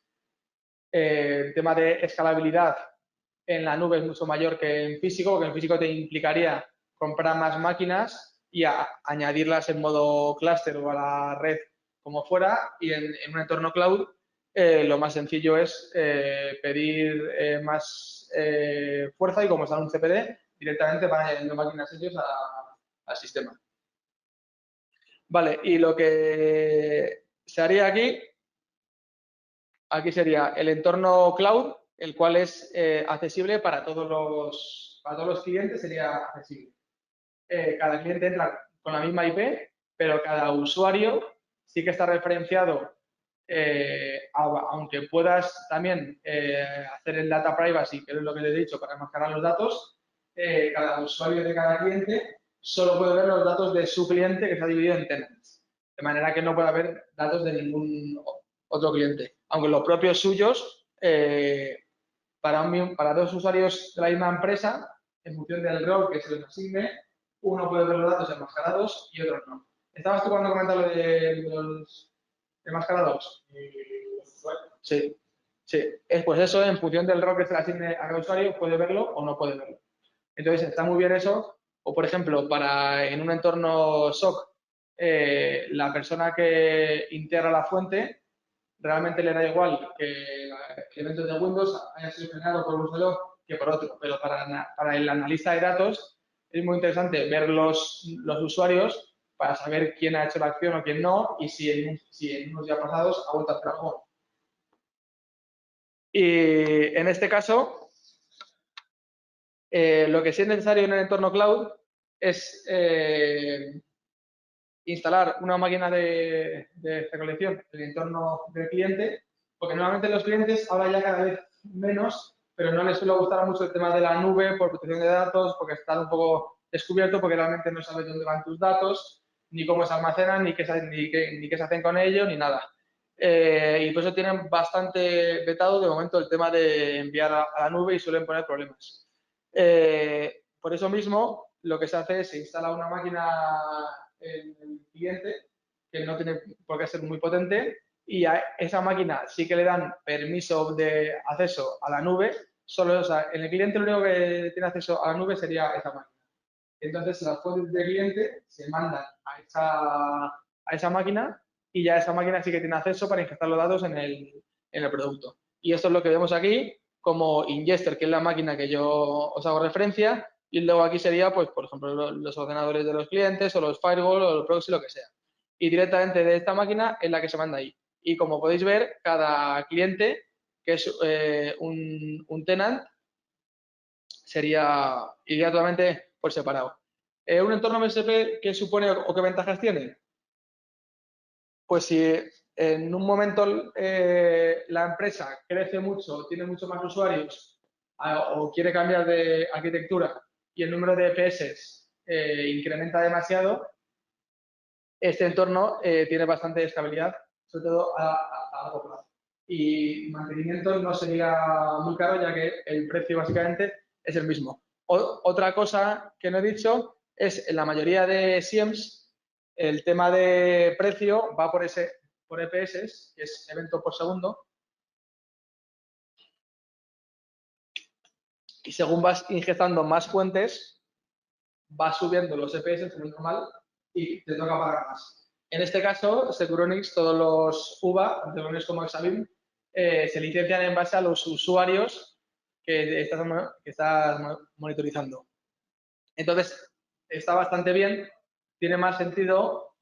Speaker 1: El tema de escalabilidad en la nube es mucho mayor que en físico, porque en físico te implicaría comprar más máquinas y añadirlas en modo clúster o a la red como fuera, y en un entorno cloud lo más sencillo es pedir más fuerza y como está en un CPD, directamente van añadiendo máquinas ellos al sistema. Vale, y lo que se haría aquí sería el entorno cloud, el cual es accesible para todos los clientes, sería accesible. Cada cliente entra con la misma IP, pero cada usuario sí que está referenciado, aunque puedas también hacer el data privacy, que es lo que les he dicho, para enmascarar los datos, cada usuario de cada cliente solo puede ver los datos de su cliente que está dividido en tenants, de manera que no puede haber datos de ningún otro cliente, aunque los propios suyos, para dos usuarios de la misma empresa, en función del rol que se les asigne, uno puede ver los datos enmascarados y otros no. ¿Estabas tú cuando comentas lo de los enmascarados? Sí, sí. Pues eso, en función del rol que se le asigne a cada usuario, puede verlo o no puede verlo. Entonces, está muy bien eso. O, por ejemplo, en un entorno SOC, la persona que integra la fuente realmente le da igual que elementos de Windows hayan sido generados por un usuario que por otro, pero para el analista de datos es muy interesante ver los usuarios para saber quién ha hecho la acción o quién no, y si en unos días pasados ha vuelto a hacer algo. Y en este caso, lo que sí es necesario en el entorno cloud es instalar una máquina de recolección en el entorno del cliente, porque normalmente los clientes ahora ya cada vez menos, pero no les suele gustar mucho el tema de la nube por protección de datos, porque está un poco descubierto, porque realmente no sabes dónde van tus datos, ni cómo se almacenan, ni qué se hacen con ellos, ni nada. Y por eso tienen bastante vetado de momento el tema de enviar a la nube y suelen poner problemas. Por eso mismo, lo que se hace es se instala una máquina en el cliente, que no tiene por qué ser muy potente, y a esa máquina sí que le dan permiso de acceso a la nube, solo, o sea, en el cliente lo único que tiene acceso a la nube sería esa máquina. Entonces, las fuentes del cliente se mandan a esa máquina y ya esa máquina sí que tiene acceso para ingestar los datos en el producto. Y esto es lo que vemos aquí como ingester, que es la máquina que yo os hago referencia, y luego aquí sería, pues, por ejemplo, los ordenadores de los clientes o los firewall o los proxy, lo que sea. Y directamente de esta máquina es la que se manda ahí. Y como podéis ver, cada cliente, que es un tenant, iría totalmente por separado. ¿Un entorno MSP qué supone o qué ventajas tiene? Pues si en un momento la empresa crece mucho, tiene muchos más usuarios o quiere cambiar de arquitectura y el número de EPS incrementa demasiado, este entorno tiene bastante estabilidad, sobre todo a largo plazo. Y mantenimiento no sería muy caro, ya que el precio básicamente es el mismo. Otra cosa que no he dicho es en la mayoría de SIEMs el tema de precio va por EPS, que es evento por segundo, y según vas injetando más fuentes, va subiendo los EPS, como es normal, y te toca pagar más. En este caso, Securonix, todos los UVA, de uniones como Exabeam, se licencian en base a los usuarios que estás monitorizando. Entonces, está bastante bien, tiene más sentido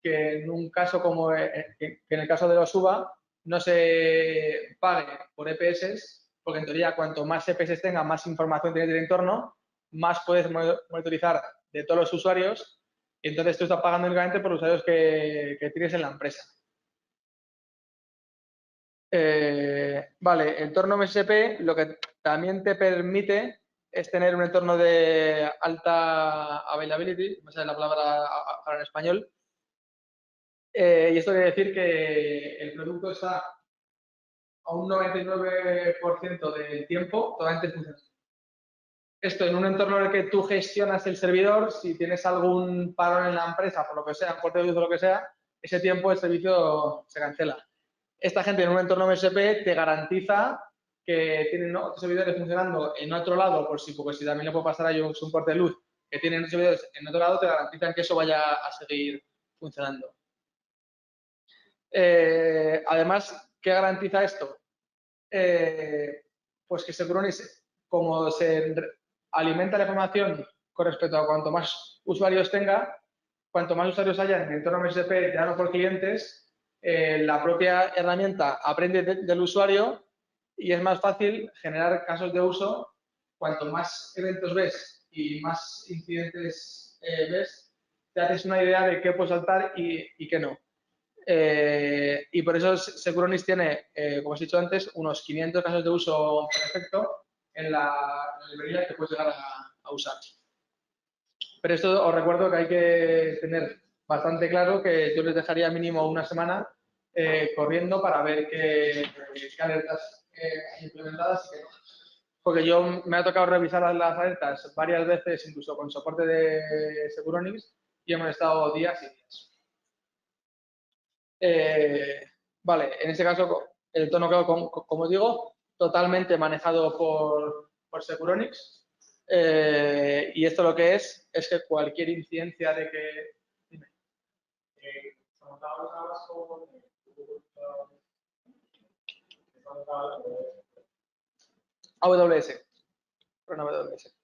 Speaker 1: que en un caso como que en el caso de los UVA no se pague por EPS, porque en teoría cuanto más EPS tenga, más información tienes del entorno, más puedes monitorizar de todos los usuarios, y entonces tú estás pagando únicamente por los usuarios que tienes en la empresa. Vale, entorno MSP lo que también te permite es tener un entorno de alta availability, no sé la palabra ahora en español, y esto quiere decir que el producto está a un 99% del tiempo totalmente funcionando. Esto en un entorno en el que tú gestionas el servidor, si tienes algún parón en la empresa, por lo que sea, corte de luz o lo que sea, ese tiempo el servicio se cancela. Esta gente en un entorno MSP te garantiza que tienen otros servidores funcionando en otro lado, porque si también le puede pasar a ellos un corte de luz, que tienen otros servidores en otro lado, te garantizan que eso vaya a seguir funcionando. Además, ¿qué garantiza esto? Pues que Securonix, como se alimenta la información con respecto a cuanto más usuarios tenga, cuanto más usuarios haya en el entorno MSP, ya no por clientes, la propia herramienta aprende del usuario y es más fácil generar casos de uso. Cuanto más eventos ves y más incidentes ves, te haces una idea de qué puedes saltar y qué no. Y por eso Securonis tiene, como os he dicho antes, unos 500 casos de uso perfecto en la librería que puedes llegar a usar. Pero esto os recuerdo que hay que tener bastante claro que yo les dejaría mínimo una semana corriendo para ver qué alertas hay implementadas y qué no. Porque yo me ha tocado revisar las alertas varias veces, incluso con soporte de Securonix, y hemos estado días y días. Vale, en este caso el tono claro, como digo, totalmente manejado por Securonix. Y esto lo que es que cualquier incidencia de que... Dime. AWS. Con AWS.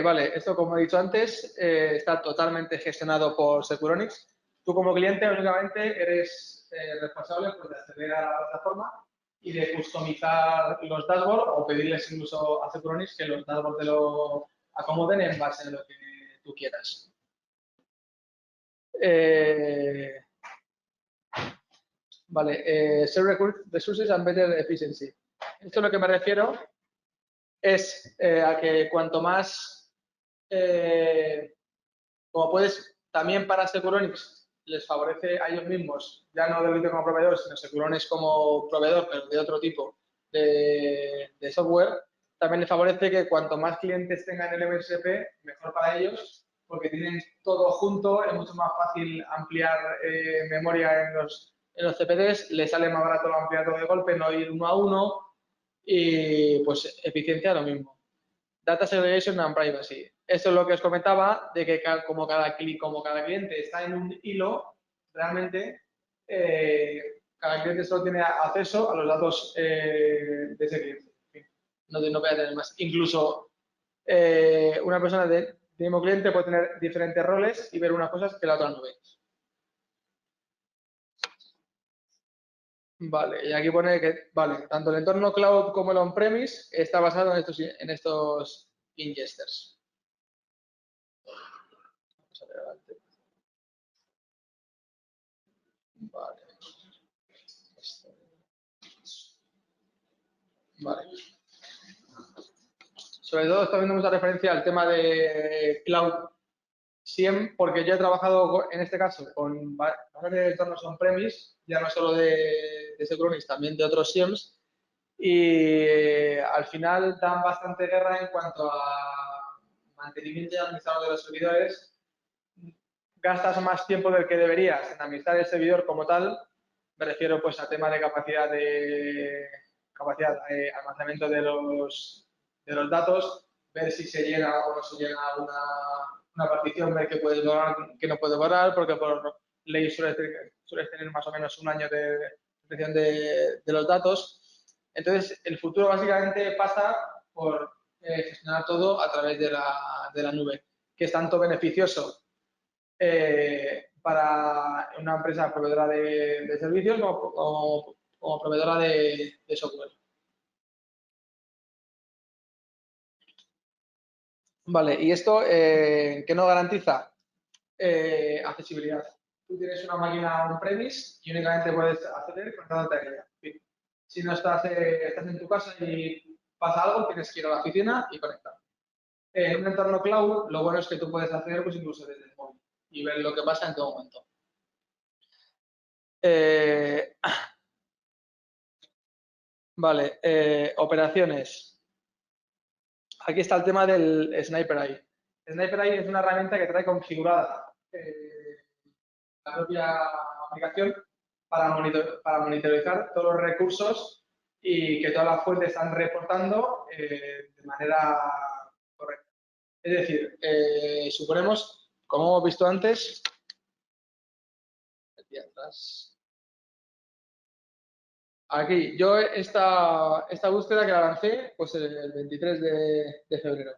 Speaker 1: Vale, esto como he dicho antes, está totalmente gestionado por Securonix. Tú como cliente únicamente eres responsable pues, de acceder a la plataforma y de customizar los dashboards o pedirles incluso a Securonix que los dashboards te lo acomoden en base a lo que tú quieras. Vale, Share Resources and Better Efficiency. Esto es lo que me refiero es a que cuanto más, como puedes, también para Securonix les favorece a ellos mismos, ya no Deloitte como proveedor, sino Securonix como proveedor, pero de otro tipo de software, también les favorece que cuanto más clientes tengan el MSP, mejor para ellos, porque tienen todo junto, es mucho más fácil ampliar memoria en los CPDs, les sale más barato ampliar todo de golpe, no ir uno a uno, y pues eficiencia lo mismo. Data Segregation and Privacy. Esto es lo que os comentaba, de que como cada cliente está en un hilo, realmente cada cliente solo tiene acceso a los datos de ese cliente. No voy a tener más. Incluso una persona del mismo cliente puede tener diferentes roles y ver unas cosas que la otra no ve. Vale, y aquí pone que, vale, tanto el entorno cloud como el on-premise está basado en estos ingesters. Vamos a ver adelante. Vale. Vale. Sobre todo está viendo mucha referencia al tema de cloud SIEM, porque yo he trabajado en este caso con varios entornos on-premise, ya no solo de Securonix, también de otros SIEMs, y al final dan bastante guerra en cuanto a mantenimiento y administración de los servidores. Gastas más tiempo del que deberías en administrar el servidor como tal, me refiero pues a tema de capacidad de almacenamiento de los datos, ver si se llena o no se llena una partición, ver qué puedes borrar, qué no puedes borrar, porque por ley sueles tener más o menos un año de protección de los datos. Entonces, el futuro básicamente pasa por gestionar todo a través de la nube, que es tanto beneficioso para una empresa proveedora de servicios como proveedora de software. Vale, ¿y esto qué no garantiza? Accesibilidad. Tú tienes una máquina on-premise y únicamente puedes acceder conectándote a ella. Si no estás en tu casa y pasa algo, tienes que ir a la oficina y conectar. En un entorno cloud, lo bueno es que tú puedes hacer pues, incluso desde el móvil y ver lo que pasa en todo momento. Vale, operaciones. Aquí está el tema del Sniper Eye. Sniper Eye es una herramienta que trae configurada la propia aplicación para monitorizar todos los recursos y que todas las fuentes están reportando de manera correcta. Es decir, suponemos, como hemos visto antes, aquí atrás. Aquí, yo esta búsqueda que la lancé pues el 23 de febrero.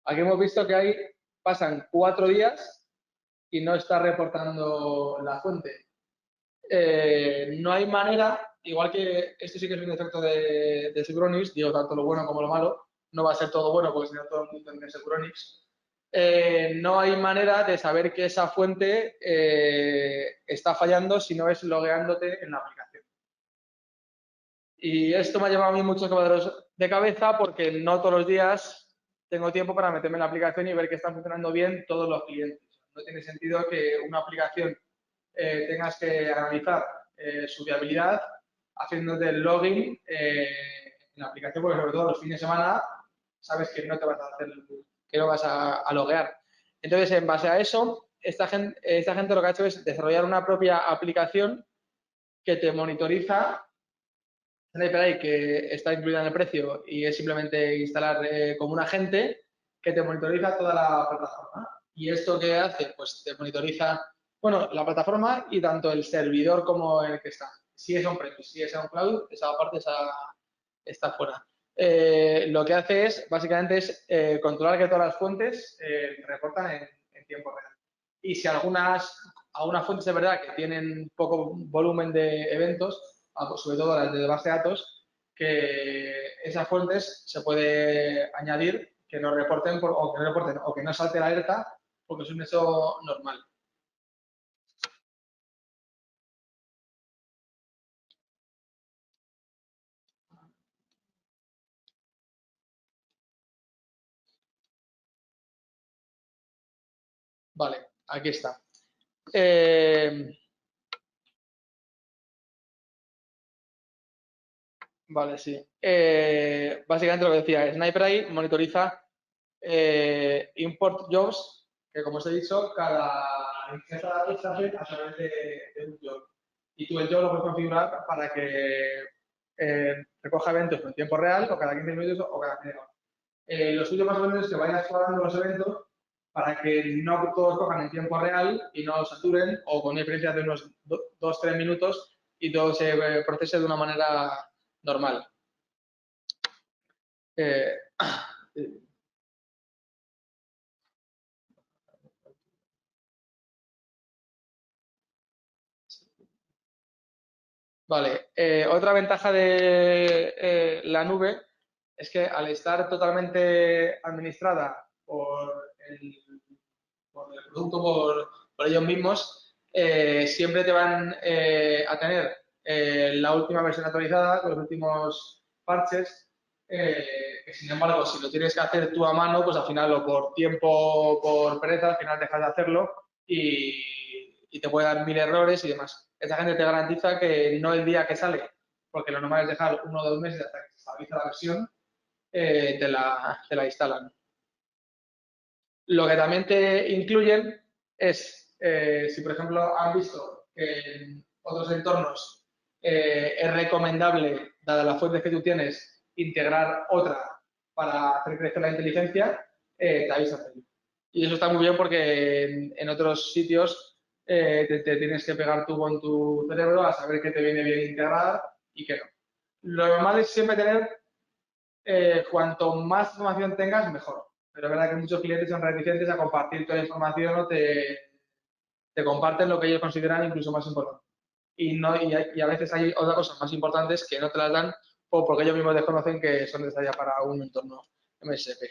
Speaker 1: Aquí hemos visto que pasan 4 días y no está reportando la fuente. No hay manera, igual que esto sí que es un defecto de Synchronics, digo tanto lo bueno como lo malo, no va a ser todo bueno porque si no todo el mundo tendría Synchronics. No hay manera de saber que esa fuente está fallando si no es logueándote en la aplicación. Y esto me ha llevado a mí muchos quebraderos de cabeza porque no todos los días tengo tiempo para meterme en la aplicación y ver que están funcionando bien todos los clientes. No tiene sentido que una aplicación tengas que analizar su viabilidad haciéndote el login en la aplicación, porque sobre todo los fines de semana sabes que no te vas a hacer, que no vas a loguear. Entonces, en base a eso, esta gente lo que ha hecho es desarrollar una propia aplicación que te monitoriza Sniper que está incluida en el precio y es simplemente instalar como un agente que te monitoriza toda la plataforma. ¿Y esto qué hace? Pues te monitoriza, bueno, la plataforma y tanto el servidor como el que está. Si es on-premise, si es on-cloud, esa parte está fuera. Lo que hace es, básicamente, es controlar que todas las fuentes reportan en tiempo real. Y si algunas fuentes de verdad que tienen poco volumen de eventos, sobre todo las de base de datos, que esas fuentes se puede añadir que no reporten o que no salte la alerta porque es un hecho normal. Vale, aquí está. Vale, sí. Básicamente lo que decía, SniperEye monitoriza import jobs, que como os he dicho, cada datos se hace a través de un job. Y tú el job lo puedes configurar para que recoja eventos en tiempo real o cada 15 minutos o cada media hora. Lo suyo más o menos es que vayas explorando los eventos para que no todos cojan en tiempo real y no saturen o con una diferencia de unos 2-3 minutos y todo se procese de una manera normal. Vale, otra ventaja de la nube es que al estar totalmente administrada por el producto, por ellos mismos, siempre te van a tener la última versión actualizada con los últimos parches, que sin embargo, si lo tienes que hacer tú a mano, pues al final o por tiempo o por pereza, al final dejas de hacerlo y te puede dar 1000 errores y demás. Esta gente te garantiza que no el día que sale, porque lo normal es dejar 1 o 2 meses hasta que se estabiliza la versión, te la instalan. Lo que también te incluyen es, si por ejemplo han visto que en otros entornos es recomendable, dadas las fuentes que tú tienes, integrar otra para hacer crecer la inteligencia, te avisan. Y eso está muy bien porque en otros sitios te tienes que pegar tú con tu cerebro a saber qué te viene bien integrar y qué no. Lo normal es siempre tener, cuanto más información tengas, mejor. Pero es verdad que muchos clientes son reticentes a compartir toda la información o te comparten lo que ellos consideran incluso más importante. Y a veces hay otras cosas más importantes que no te las dan o porque ellos mismos desconocen que son necesarias para un entorno MSP.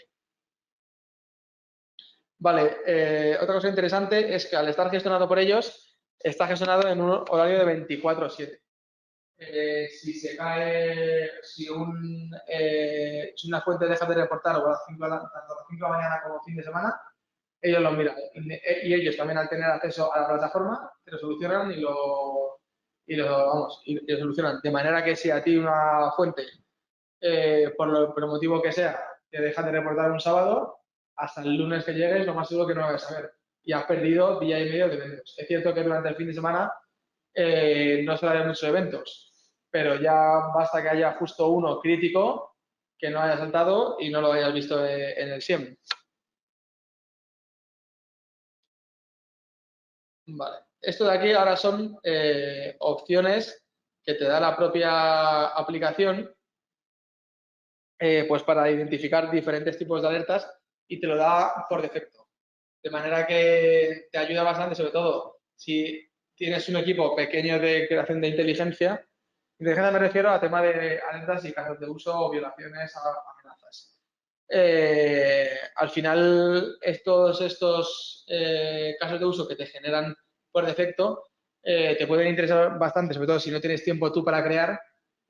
Speaker 1: Vale, otra cosa interesante es que al estar gestionado por ellos, está gestionado en un horario de 24/7. Si se cae, si una fuente deja de reportar o tanto a las 5 de la mañana como fin de semana, ellos lo miran. Y ellos también al tener acceso a la plataforma, te lo solucionan y lo solucionan. De manera que si a ti una fuente, por el motivo que sea, te deja de reportar un sábado, hasta el lunes que llegues, lo más seguro que no lo vas a ver. Y has perdido día y medio de eventos. Es cierto que durante el fin de semana no suele haber muchos eventos, pero ya basta que haya justo uno crítico que no haya saltado y no lo hayas visto en el SIEM. Vale. Esto de aquí ahora son opciones que te da la propia aplicación pues para identificar diferentes tipos de alertas y te lo da por defecto. De manera que te ayuda bastante, sobre todo si tienes un equipo pequeño de creación de inteligencia. Inteligencia me refiero a tema de alertas y casos de uso o violaciones a amenazas. Al final, estos casos de uso que te generan por defecto te pueden interesar bastante, sobre todo si no tienes tiempo tú para crear.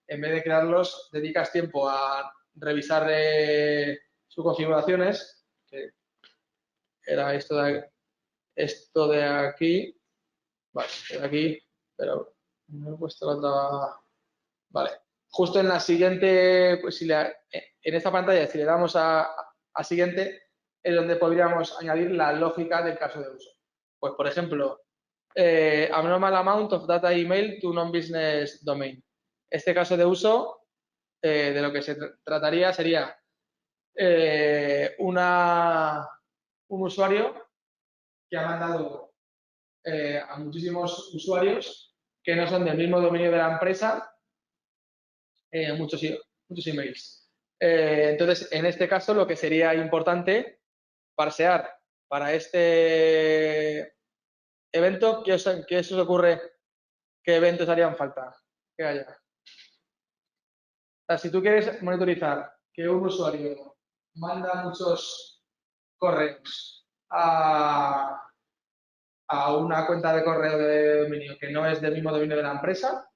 Speaker 1: En vez de crearlos, dedicas tiempo a revisar sus configuraciones, que era esto de aquí, vale, de aquí, pero no he puesto la otra, vale. Justo en la siguiente, pues si en esta pantalla, si le damos a siguiente, es donde podríamos añadir la lógica del caso de uso. Pues, por ejemplo, abnormal amount of data email to non-business domain. Este caso de uso, de lo que se trataría sería un usuario que ha mandado a muchísimos usuarios que no son del mismo dominio de la empresa, muchos emails. Entonces, en este caso, lo que sería importante parsear para este evento, ¿qué os ocurre? ¿Qué eventos harían falta que haya? O sea, si tú quieres monitorizar que un usuario manda muchos correos a una cuenta de correo de dominio que no es del mismo dominio de la empresa,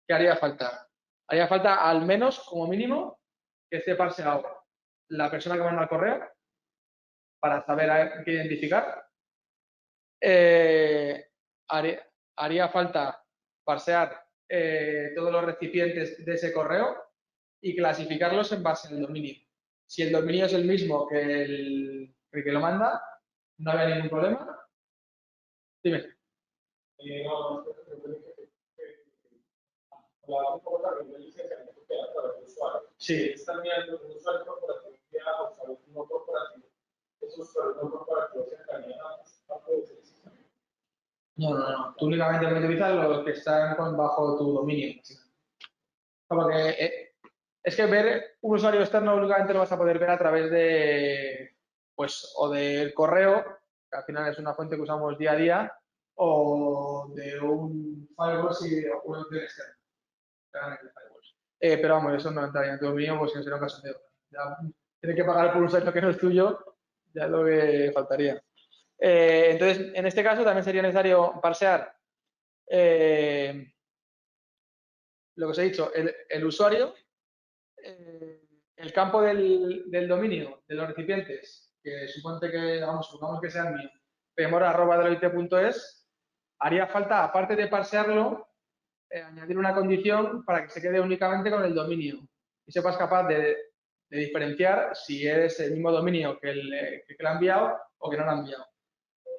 Speaker 1: ¿qué haría falta? Haría falta al menos, como mínimo, que esté parseado la persona que manda el correo para saber qué identificar. Haría falta parsear todos los recipientes de ese correo y clasificarlos en base al dominio. Si el dominio es el mismo que el que lo manda, no había ningún problema. Dime.
Speaker 2: No, hablaba un poco también del licenciamiento que era a través del usuario.
Speaker 1: Sí.
Speaker 2: Es también un usuario corporativo que a usuarios no corporativos. Esos usuarios no corporativos se encargan a poder ser licenciamiento.
Speaker 1: No. Tú únicamente monitorizas los que están bajo tu dominio. Porque es que ver un usuario externo únicamente lo vas a poder ver a través de, pues, o del correo, que al final es una fuente que usamos día a día, o de un firewall si una opción externa. Pero vamos, eso no entraría en tu dominio, pues si no será un caso de otra. Ya tienes que pagar por un usuario que no es tuyo, ya es lo que faltaría. Entonces, en este caso también sería necesario parsear lo que os he dicho, el usuario, el campo del dominio de los recipientes, que supone que, supongamos que sea el mío, pemora@deloitte.es, haría falta, aparte de parsearlo, añadir una condición para que se quede únicamente con el dominio y sepas capaz de diferenciar si es el mismo dominio que el que lo ha enviado o que no lo ha enviado.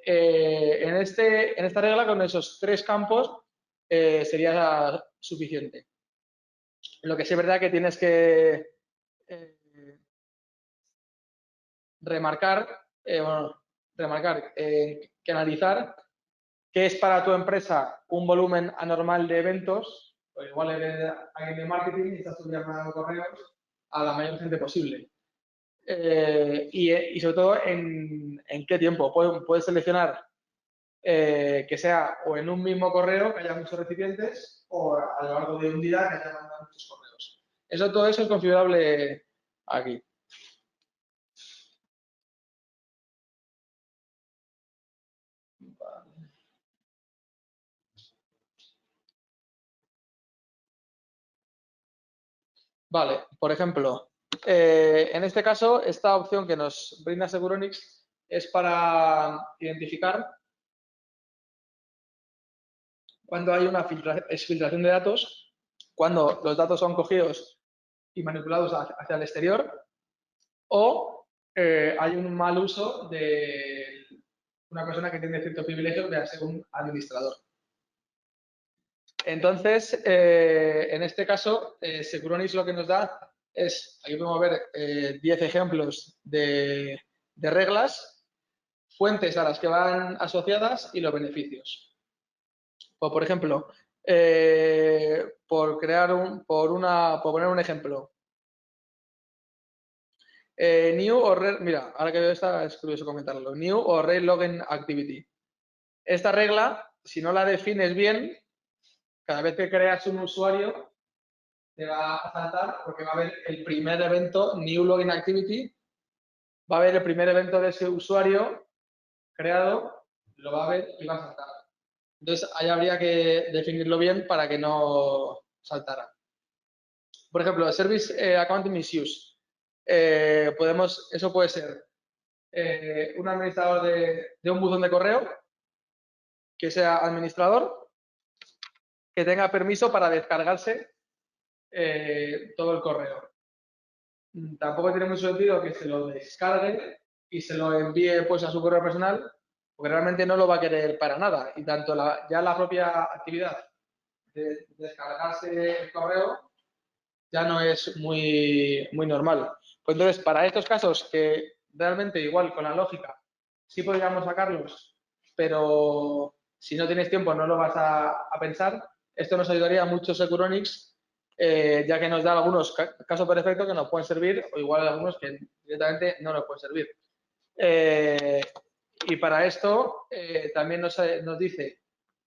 Speaker 1: En esta regla, con esos tres campos, sería suficiente. Lo que sí es verdad que tienes que remarcar, que analizar qué es para tu empresa un volumen anormal de eventos, pues igual eres alguien de marketing y estás enviando correos a la mayor gente posible. Y sobre todo, ¿en qué tiempo? Puedes seleccionar que sea o en un mismo correo que haya muchos recipientes o a lo largo de un día que haya mandado muchos correos. Todo eso es configurable aquí. Vale, por ejemplo, en este caso, esta opción que nos brinda Securonix es para identificar cuando hay una exfiltración de datos, cuando los datos son cogidos y manipulados hacia el exterior, o hay un mal uso de una persona que tiene ciertos privilegios de ser un administrador. Entonces, en este caso, Securonix lo que nos da es, aquí podemos ver 10 ejemplos de reglas, fuentes a las que van asociadas y los beneficios. Pues, por ejemplo, por poner un ejemplo, New o red, mira, ahora que veo esta es curioso comentarlo. New o red login activity. Esta regla, si no la defines bien, cada vez que creas un usuario, te va a saltar porque va a haber el primer evento, New Login Activity, va a haber el primer evento de ese usuario creado, lo va a ver y va a saltar. Entonces, ahí habría que definirlo bien para que no saltara. Por ejemplo, Service Account Misuse. Eso puede ser un administrador de un buzón de correo que sea administrador, que tenga permiso para descargarse todo el correo. Tampoco tiene mucho sentido que se lo descargue y se lo envíe pues a su correo personal, porque realmente no lo va a querer para nada. Y tanto ya la propia actividad de descargarse el correo ya no es muy normal. Pues entonces, para estos casos que realmente igual con la lógica sí podríamos sacarlos, pero si no tienes tiempo no lo vas a pensar, esto nos ayudaría a muchos Securonics, ya que nos da algunos casos perfectos que nos pueden servir o igual algunos que directamente no nos pueden servir. Y para esto también nos dice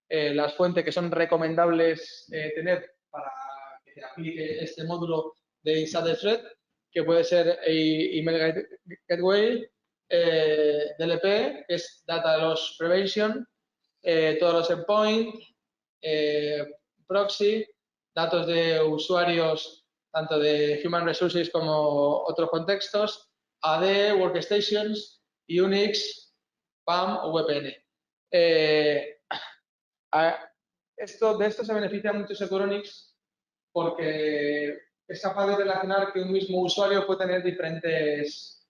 Speaker 1: las fuentes que son recomendables tener para que te aplique este módulo de Insider Thread, que puede ser Email Gateway, DLP, que es Data Loss Prevention, todos los endpoints, proxy, datos de usuarios, tanto de Human Resources como otros contextos, AD, Workstations, Unix, PAM o VPN. De esto se beneficia mucho Securonics porque es capaz de relacionar que un mismo usuario puede tener diferentes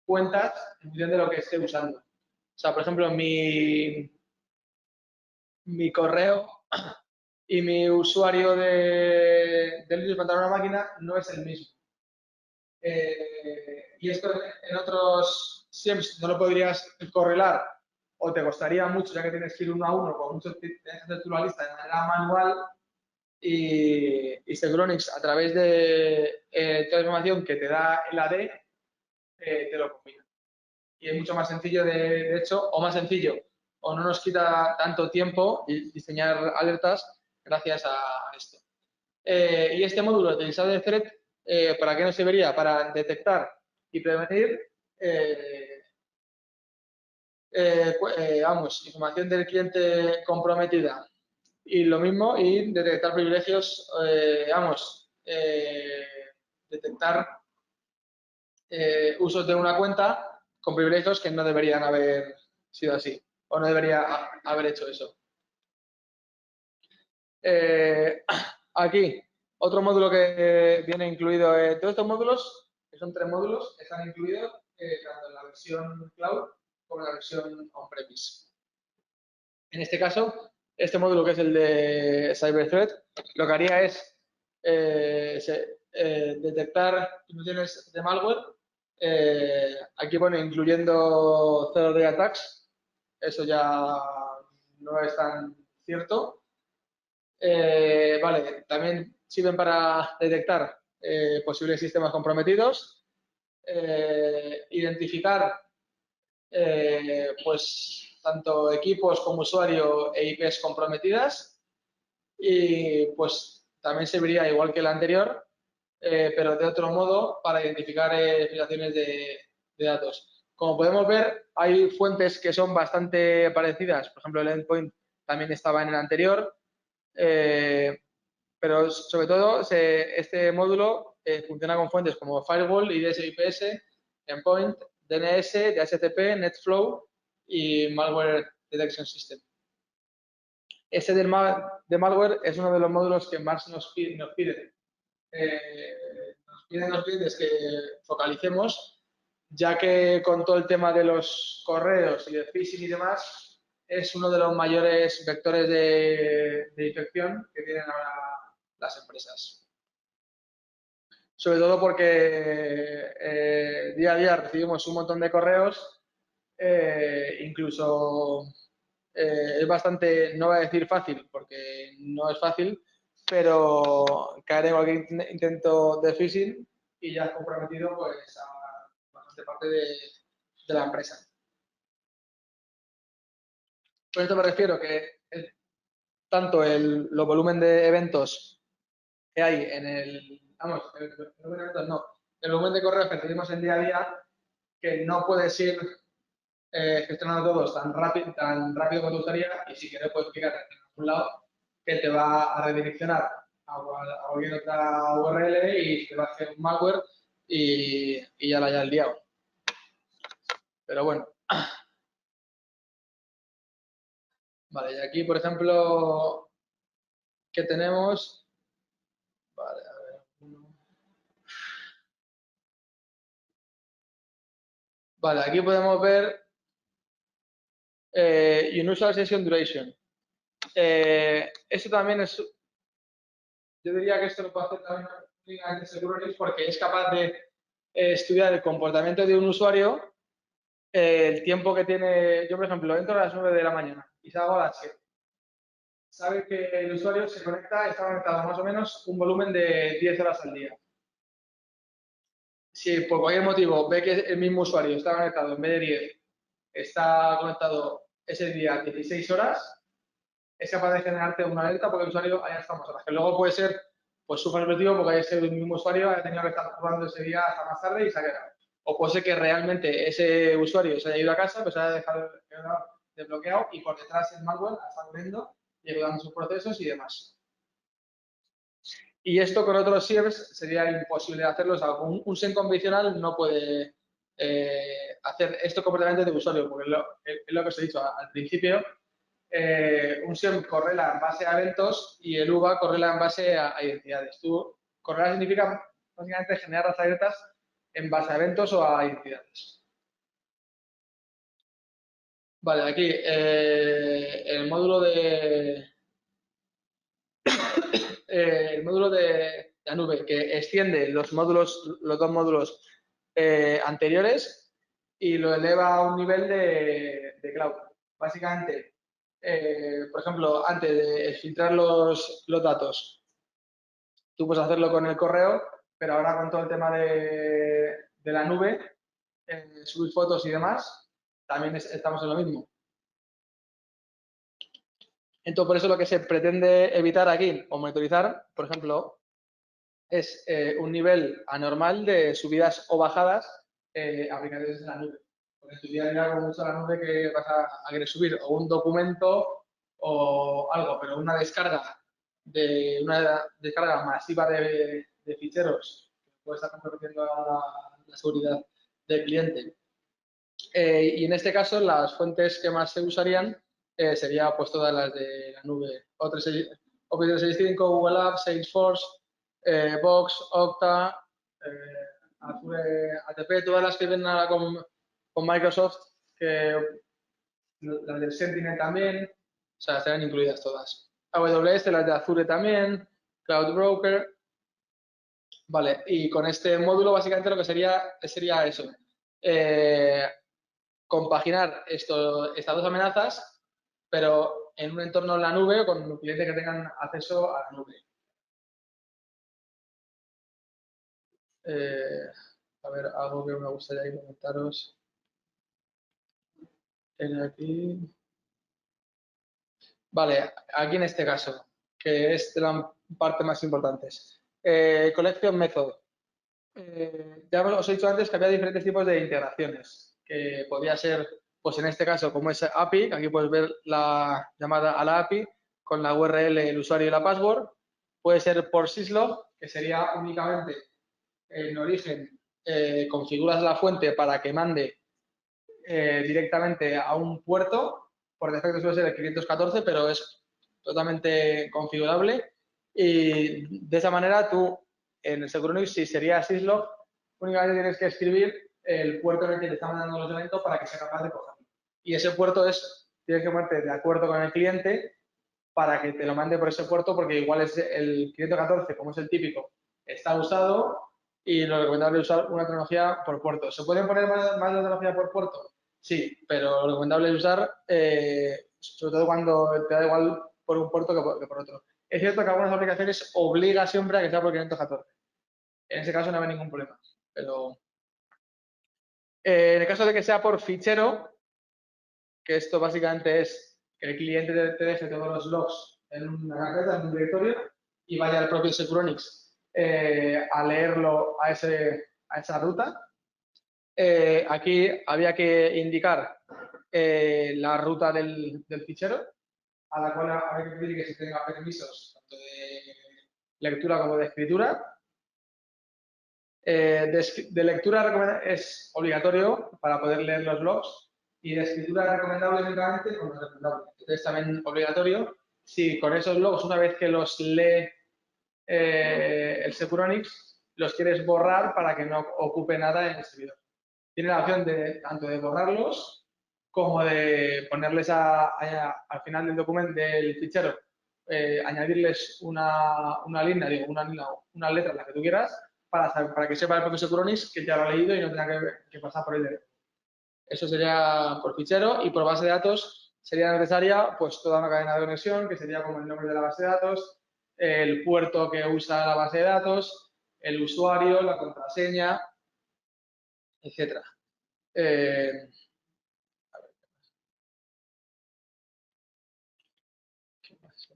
Speaker 1: cuentas en función de lo que esté usando. O sea, por ejemplo, mi correo y mi usuario de Linux para una máquina no es el mismo. Y esto en otros SIEMs no lo podrías correlar o te costaría mucho, ya que tienes que ir uno a uno, con muchos tienes que hacer tú la lista de manera manual, y Securonics, a través de toda la información que te da el AD, te lo combina. Y es mucho más sencillo, de hecho, o más sencillo, o no nos quita tanto tiempo diseñar alertas gracias a esto. Y este módulo de Insider Threat, ¿para qué nos serviría? Para detectar y prevenir información del cliente comprometida. Y lo mismo, y detectar privilegios, detectar usos de una cuenta con privilegios que no deberían haber sido así, o no debería haber hecho eso. Aquí, otro módulo que viene incluido, todos estos módulos, que son 3 módulos, están incluidos tanto en la versión cloud como en la versión on-premise. En este caso, este módulo, que es el de Cyber Threat, lo que haría es detectar funciones de malware. Aquí pone incluyendo zero day attacks. Eso ya no es tan cierto. Vale, también sirven para detectar posibles sistemas comprometidos, identificar pues tanto equipos como usuario e IPs comprometidas, y pues también serviría igual que el anterior, pero de otro modo para identificar filtraciones de datos. Como podemos ver, hay fuentes que son bastante parecidas. Por ejemplo, el endpoint también estaba en el anterior, pero sobre todo este módulo funciona con fuentes como Firewall, IDS, IPS, Endpoint, DNS, DHCP, NetFlow y Malware Detection System. Ese de malware es uno de los módulos que más nos piden. Nos piden los clientes que focalicemos, ya que con todo el tema de los correos y de phishing y demás, es uno de los mayores vectores de infección que tienen ahora las empresas. Sobre todo porque día a día recibimos un montón de correos, incluso es bastante, no voy a decir fácil, porque no es fácil, pero caer en cualquier intento de phishing y ya has comprometido pues de parte de la empresa. Con esto me refiero que tanto los volumen de eventos que hay en el, vamos, el volumen de eventos no, el volumen de correos que tenemos en día a día, que no puedes ir gestionando todos tan rápido como te gustaría, y si quieres puedes clicar en algún lado que te va a redireccionar a cualquier otra URL y te va a hacer un malware y ya la hayas liado. Pero bueno. Vale, y aquí, por ejemplo, ¿qué tenemos? Vale, a ver. Vale, aquí podemos ver Unusual Session Duration. Esto también es, yo diría que esto lo puede hacer también únicamente Securonics porque es capaz de estudiar el comportamiento de un usuario, el tiempo que tiene. Yo, por ejemplo, entro a las 9 de la mañana y salgo a las 7. Sabe que el usuario está conectado más o menos un volumen de 10 horas al día. Si por cualquier motivo ve que el mismo usuario está conectado en vez de 10, está conectado ese día 16 horas, es capaz de generarte una alerta porque el usuario haya estado más horas. Que luego puede ser pues súper repetitivo porque haya sido el mismo usuario, haya tenido que estar jugando ese día hasta más tarde y se ha quedado. O puede ser que realmente ese usuario se haya ido a casa, pues se haya dejado desbloqueado y por detrás el malware está corriendo y ayudando sus procesos y demás. Y esto con otros SIEMs sería imposible hacerlo. O sea, un SIEM convencional no puede hacer esto completamente de usuario, porque es lo que os he dicho al principio. Un SIEM correla en base a eventos y el UBA correla en base a identidades. Correla significa básicamente generar las alertas en base a eventos o a identidades. Vale, aquí el módulo de la nube que extiende los dos módulos anteriores y lo eleva a un nivel de cloud. Básicamente, por ejemplo, antes de filtrar los datos, tú puedes hacerlo con el correo, pero ahora con todo el tema de la nube, subir fotos y demás, también estamos en lo mismo. Entonces, por eso lo que se pretende evitar aquí o monitorizar, por ejemplo, es un nivel anormal de subidas o bajadas aplicadas desde la nube. Porque en tu día a día con mucho la nube que vas a querer subir o un documento o algo, pero una descarga masiva de ficheros que puede estar comprometiendo a la seguridad del cliente. Y en este caso, las fuentes que más se usarían serían pues todas las de la nube. Office 365, Google Apps, Salesforce, Box, Okta, Azure ATP, todas las que vienen ahora con Microsoft, que las del Sentinel también, o sea, estarán incluidas todas. AWS, las de Azure también, Cloud Broker. Vale, y con este módulo básicamente lo que sería eso. Compaginar estas dos amenazas, pero en un entorno en la nube o con clientes que tengan acceso a la nube. A ver, algo que me gustaría comentaros. Aquí. Vale, aquí en este caso, que es de la parte más importante. Collection Method. Ya os he dicho antes que había diferentes tipos de integraciones, que podía ser, pues en este caso, como es API, aquí puedes ver la llamada a la API con la URL, el usuario y la password. Puede ser por syslog, que sería únicamente en origen, configuras la fuente para que mande directamente a un puerto. Por defecto suele ser el 514, pero es totalmente configurable. Y de esa manera tú, en el Securonics, si sería syslog, únicamente tienes que escribir el puerto en el que te está mandando los eventos para que sea capaz de cogerlo. Y ese puerto tienes que ponerte de acuerdo con el cliente para que te lo mande por ese puerto, porque igual es el 514, como es el típico, está usado y lo recomendable es usar una tecnología por puerto. ¿Se pueden poner más de tecnología por puerto? Sí, pero lo recomendable es usar, sobre todo cuando te da igual por un puerto que por otro. Es cierto que algunas aplicaciones obliga siempre a que sea por 514. En ese caso no hay ningún problema, pero En el caso de que sea por fichero, que esto básicamente es que el cliente te deje todos los logs en una carpeta, en un directorio, y vaya el propio Securonix a leerlo a esa ruta. Aquí había que indicar la ruta del fichero, a la cual había que pedir que se tenga permisos tanto de lectura como de escritura. De lectura es obligatorio para poder leer los logs y de escritura es recomendable únicamente con lo recomendable. Entonces también obligatorio si con esos logs, una vez que los lee el Securonix, los quieres borrar para que no ocupe nada en el servidor. Tiene la opción de tanto de borrarlos como de ponerles al final del documento del fichero, añadirles una línea, digo, una letra, la que tú quieras, para que sepa el propio Securonix que ya lo ha leído y no tenga que pasar por el derecho. Eso sería por fichero y por base de datos sería necesaria pues toda una cadena de conexión que sería como el nombre de la base de datos, el puerto que usa la base de datos, el usuario, la contraseña, etcétera. ¿Qué más?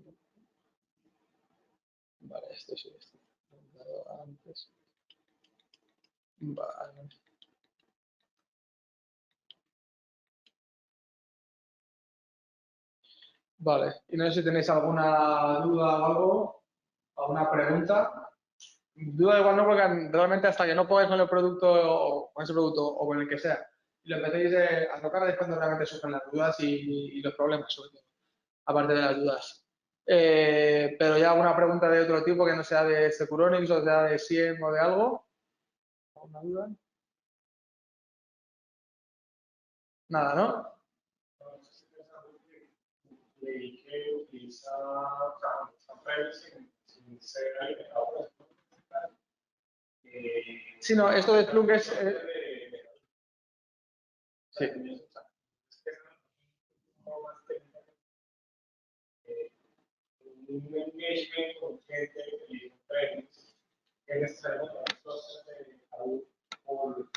Speaker 1: Vale, esto sí, esto. Antes. Vale. Vale, y no sé si tenéis alguna duda o algo, alguna pregunta. Duda igual no, porque realmente hasta que no pongáis con el producto o con ese producto o con el que sea y lo empecéis a tocar es cuando realmente surgen las dudas y los problemas, sobre todo, aparte de las dudas. Pero ya alguna pregunta de otro tipo que no sea de Securonix o sea de SIEM o de algo. ¿Alguna duda? Nada, ¿no?
Speaker 2: Leí que utiliza, o sea, están previos sin ser alimentado.
Speaker 1: Sí, no, esto de Splunk es... sí.
Speaker 2: Un engagement con gente que utiliza previos, que necesariamente las cosas de Hadoop por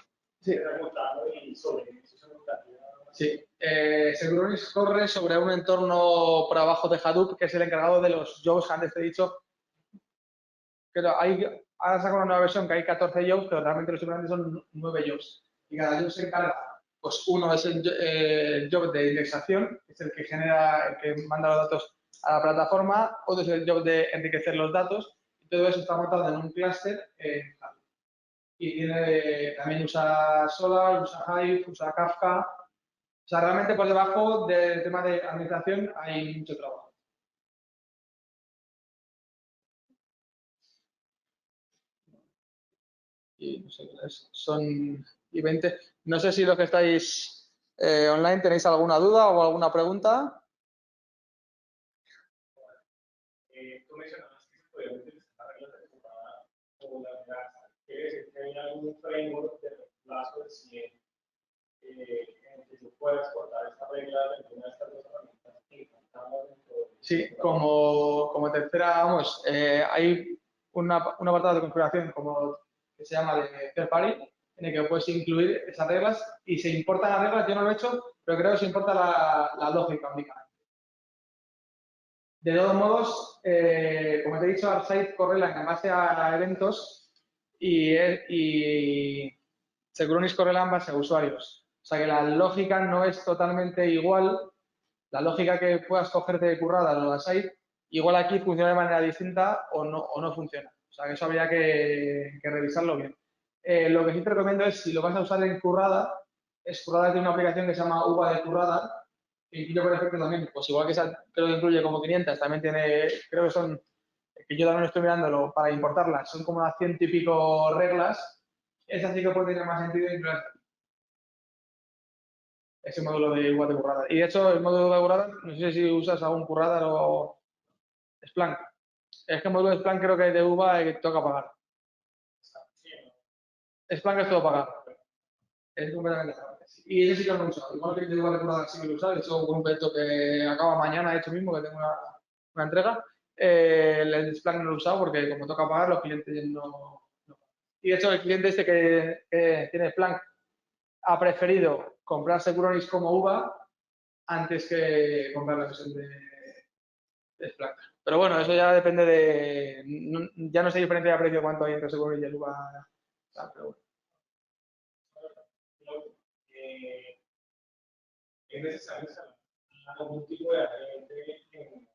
Speaker 2: remontado y sobre eso se montaría.
Speaker 1: Sí, Securonix corre sobre un entorno por abajo de Hadoop, que es el encargado de los jobs, antes te he dicho. Pero ahora saca una nueva versión que hay 14 jobs, pero realmente los importantes son 9 jobs. Y cada job se encarga, pues uno es el job de indexación, que es el que genera, el que manda los datos a la plataforma, otro es el job de enriquecer los datos, y todo eso está montado en un clúster en Hadoop. Y también usa Solar, usa Hive, usa Kafka. O sea, realmente por debajo del tema de administración hay mucho trabajo. Y no sé, son y 20. No sé si los que estáis online tenéis alguna duda o alguna pregunta.
Speaker 2: Tú mencionabas que se podían utilizar reglas de temporada o la amenaza. ¿Quiere decir que hay algún framework de reemplazo de 100 en el que tú puedas cortar esta regla de alguna de estas dos herramientas que encontramos dentro de...
Speaker 1: Sí, como tercera, vamos, hay un apartado de configuración como que se llama de third party, en el que puedes incluir esas reglas y se importan las reglas. Yo no lo he hecho, pero creo que se importa la lógica únicamente. De todos modos, como te he dicho, ArcSight correla en base a eventos y Securonix correla en base a usuarios. O sea que la lógica no es totalmente igual. La lógica que puedas cogerte de currada o de ArcSight, igual aquí funciona de manera distinta o no funciona. O sea que eso habría que revisarlo bien. Lo que sí te recomiendo es, si lo vas a usar en currada, currada tiene una aplicación que se llama Uva de currada, que incluye por defecto también, pues igual que esa creo que incluye como 500, también tiene, creo que son, que yo también estoy mirándolo para importarlas, son como unas 100 y pico reglas. Esa sí que puede tener más sentido incluir ese módulo de Uva de currada. Y de hecho, el módulo de currada, no sé si usas algún currada o Splunk. Es que el módulo de Splunk creo que de Uva que toca pagar. Splunk es todo pagar. Es completamente aparte. Y ese sí que lo he usado. Igual que igual recordar sí que lo he usado. He hecho un proyecto que acaba mañana, he hecho mismo, que tengo una entrega. El Splunk no lo he usado porque como toca pagar, los clientes no. Y de hecho, el cliente este que tiene Splunk ha preferido comprar Securonis como UVA antes que comprar la versión de Splunk. Pero bueno, eso ya depende de... ya no sé diferencia de precio cuánto hay entre Securonis y el UVA. Pero bueno.
Speaker 2: Es necesario saber algún tipo de agente en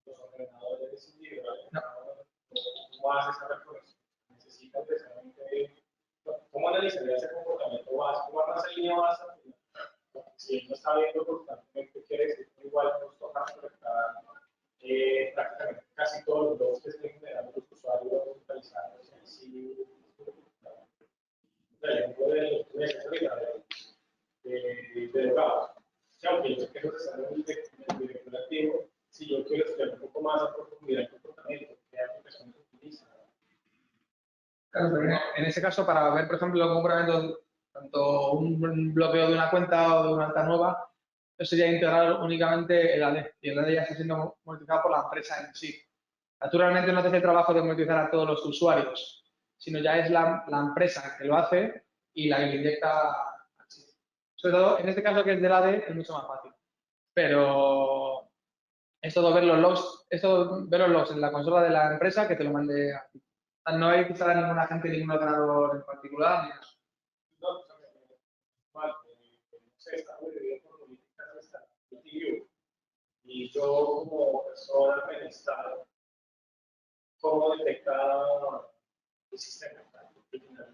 Speaker 2: los ordenadores individuales.
Speaker 1: No.
Speaker 2: ¿Cómo hace esa recolección? Necesita precisamente, ¿cómo analizaría ese comportamiento básico? ¿Cuál es la línea básica? Si él no está viendo constantemente, quiere decir que igual nos toca recolectar prácticamente casi todos los logs que estén generando los usuarios localizados en sí. Por ejemplo, de logados. Aunque yo sé que eso se sale del director activo, si yo quiero estudiar un poco más a profundidad el comportamiento, ¿qué aplicación se utiliza?
Speaker 1: Claro, pero en ese caso, para ver, por ejemplo, el comportamiento, tanto un bloqueo de una cuenta o de una alta nueva, eso sería integrar únicamente el AD. Y el AD ya está siendo monetizado por la empresa en sí. Naturalmente no hace el trabajo de monetizar a todos los usuarios, sino ya es la empresa que lo hace y la que le inyecta al sitio. Sobre todo, en este caso que es del AD, es mucho más fácil. Pero es todo ver los logs, en la consola de la empresa que te lo mande a ti. No hay que instalar ningún agente, ningún ordenador en particular, ni nada.
Speaker 2: No sé, está muy bien por políticas de esta y yo como persona administrador, ¿cómo detectar el sistema?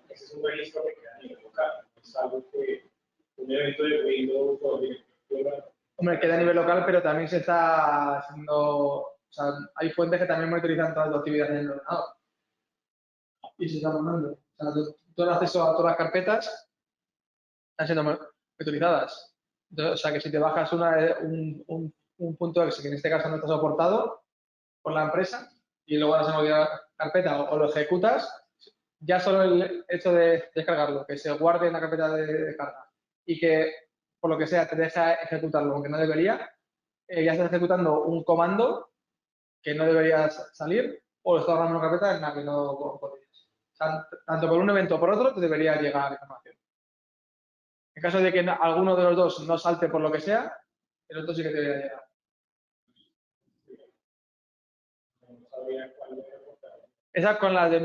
Speaker 2: Ese es un registro que queda a nivel local, es algo que un evento de Windows o de
Speaker 1: Hombre, queda a nivel local, pero también se está haciendo, o sea, hay fuentes que también monitorizan todas las actividades en el ordenador. Y se está mandando. O sea, todo el acceso a todas las carpetas están siendo monitorizadas. Entonces, o sea, que si te bajas un punto exe, que en este caso no está soportado por la empresa, y luego vas a la carpeta o lo ejecutas, ya solo el hecho de descargarlo, que se guarde en la carpeta de descarga y que, por lo que sea, te deja ejecutarlo, aunque no debería, ya estás ejecutando un comando que no deberías salir o lo estás guardando en una carpeta en la que no podrías. O sea, tanto por un evento o por otro te debería llegar información. En caso de que alguno de los dos no salte por lo que sea, el otro sí que te debería llegar. Esa con las de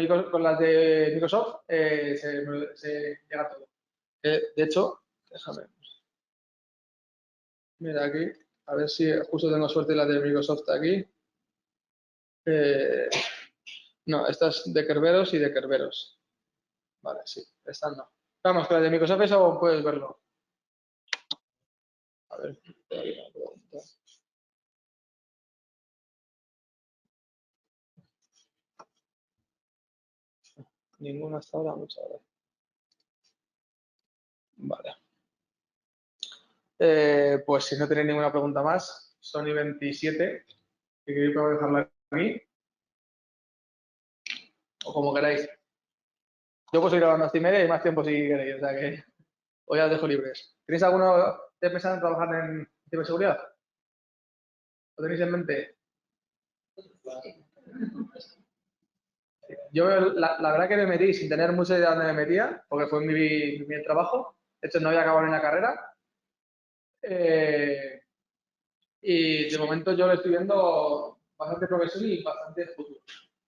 Speaker 1: Microsoft se llega todo. De hecho, déjame. Mira aquí, a ver si justo tengo suerte la de Microsoft aquí. No, estas de Kerberos y de Kerberos. Vale, sí, estas no. Vamos, que la de Microsoft eso puedes verlo. A ver, ninguna hasta ahora, muchas gracias. Vale. Pues si no tenéis ninguna pregunta más, Sony 27, que queréis dejarla aquí, o como queráis. Yo puedo seguir grabando hasta y media y más tiempo si queréis, o sea que hoy os dejo libres. ¿Tenéis alguno de pensado en trabajar en ciberseguridad? ¿Lo tenéis en mente? Yo la verdad que me metí sin tener mucha idea de dónde me metía, porque fue mi trabajo. De hecho, no había acabado en la carrera. Y de momento yo lo estoy viendo bastante progresión y bastante futuro.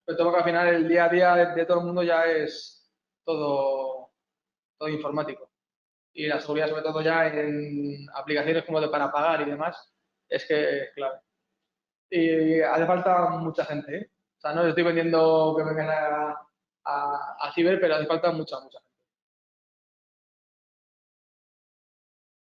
Speaker 1: Pero todo que al final el día a día de todo el mundo ya es todo informático. Y la seguridad, sobre todo ya en aplicaciones como de para pagar y demás, es que es clave. Y hace falta mucha gente, ¿eh? O sea, no les estoy vendiendo que vengan a ciber, pero hace falta mucha gente.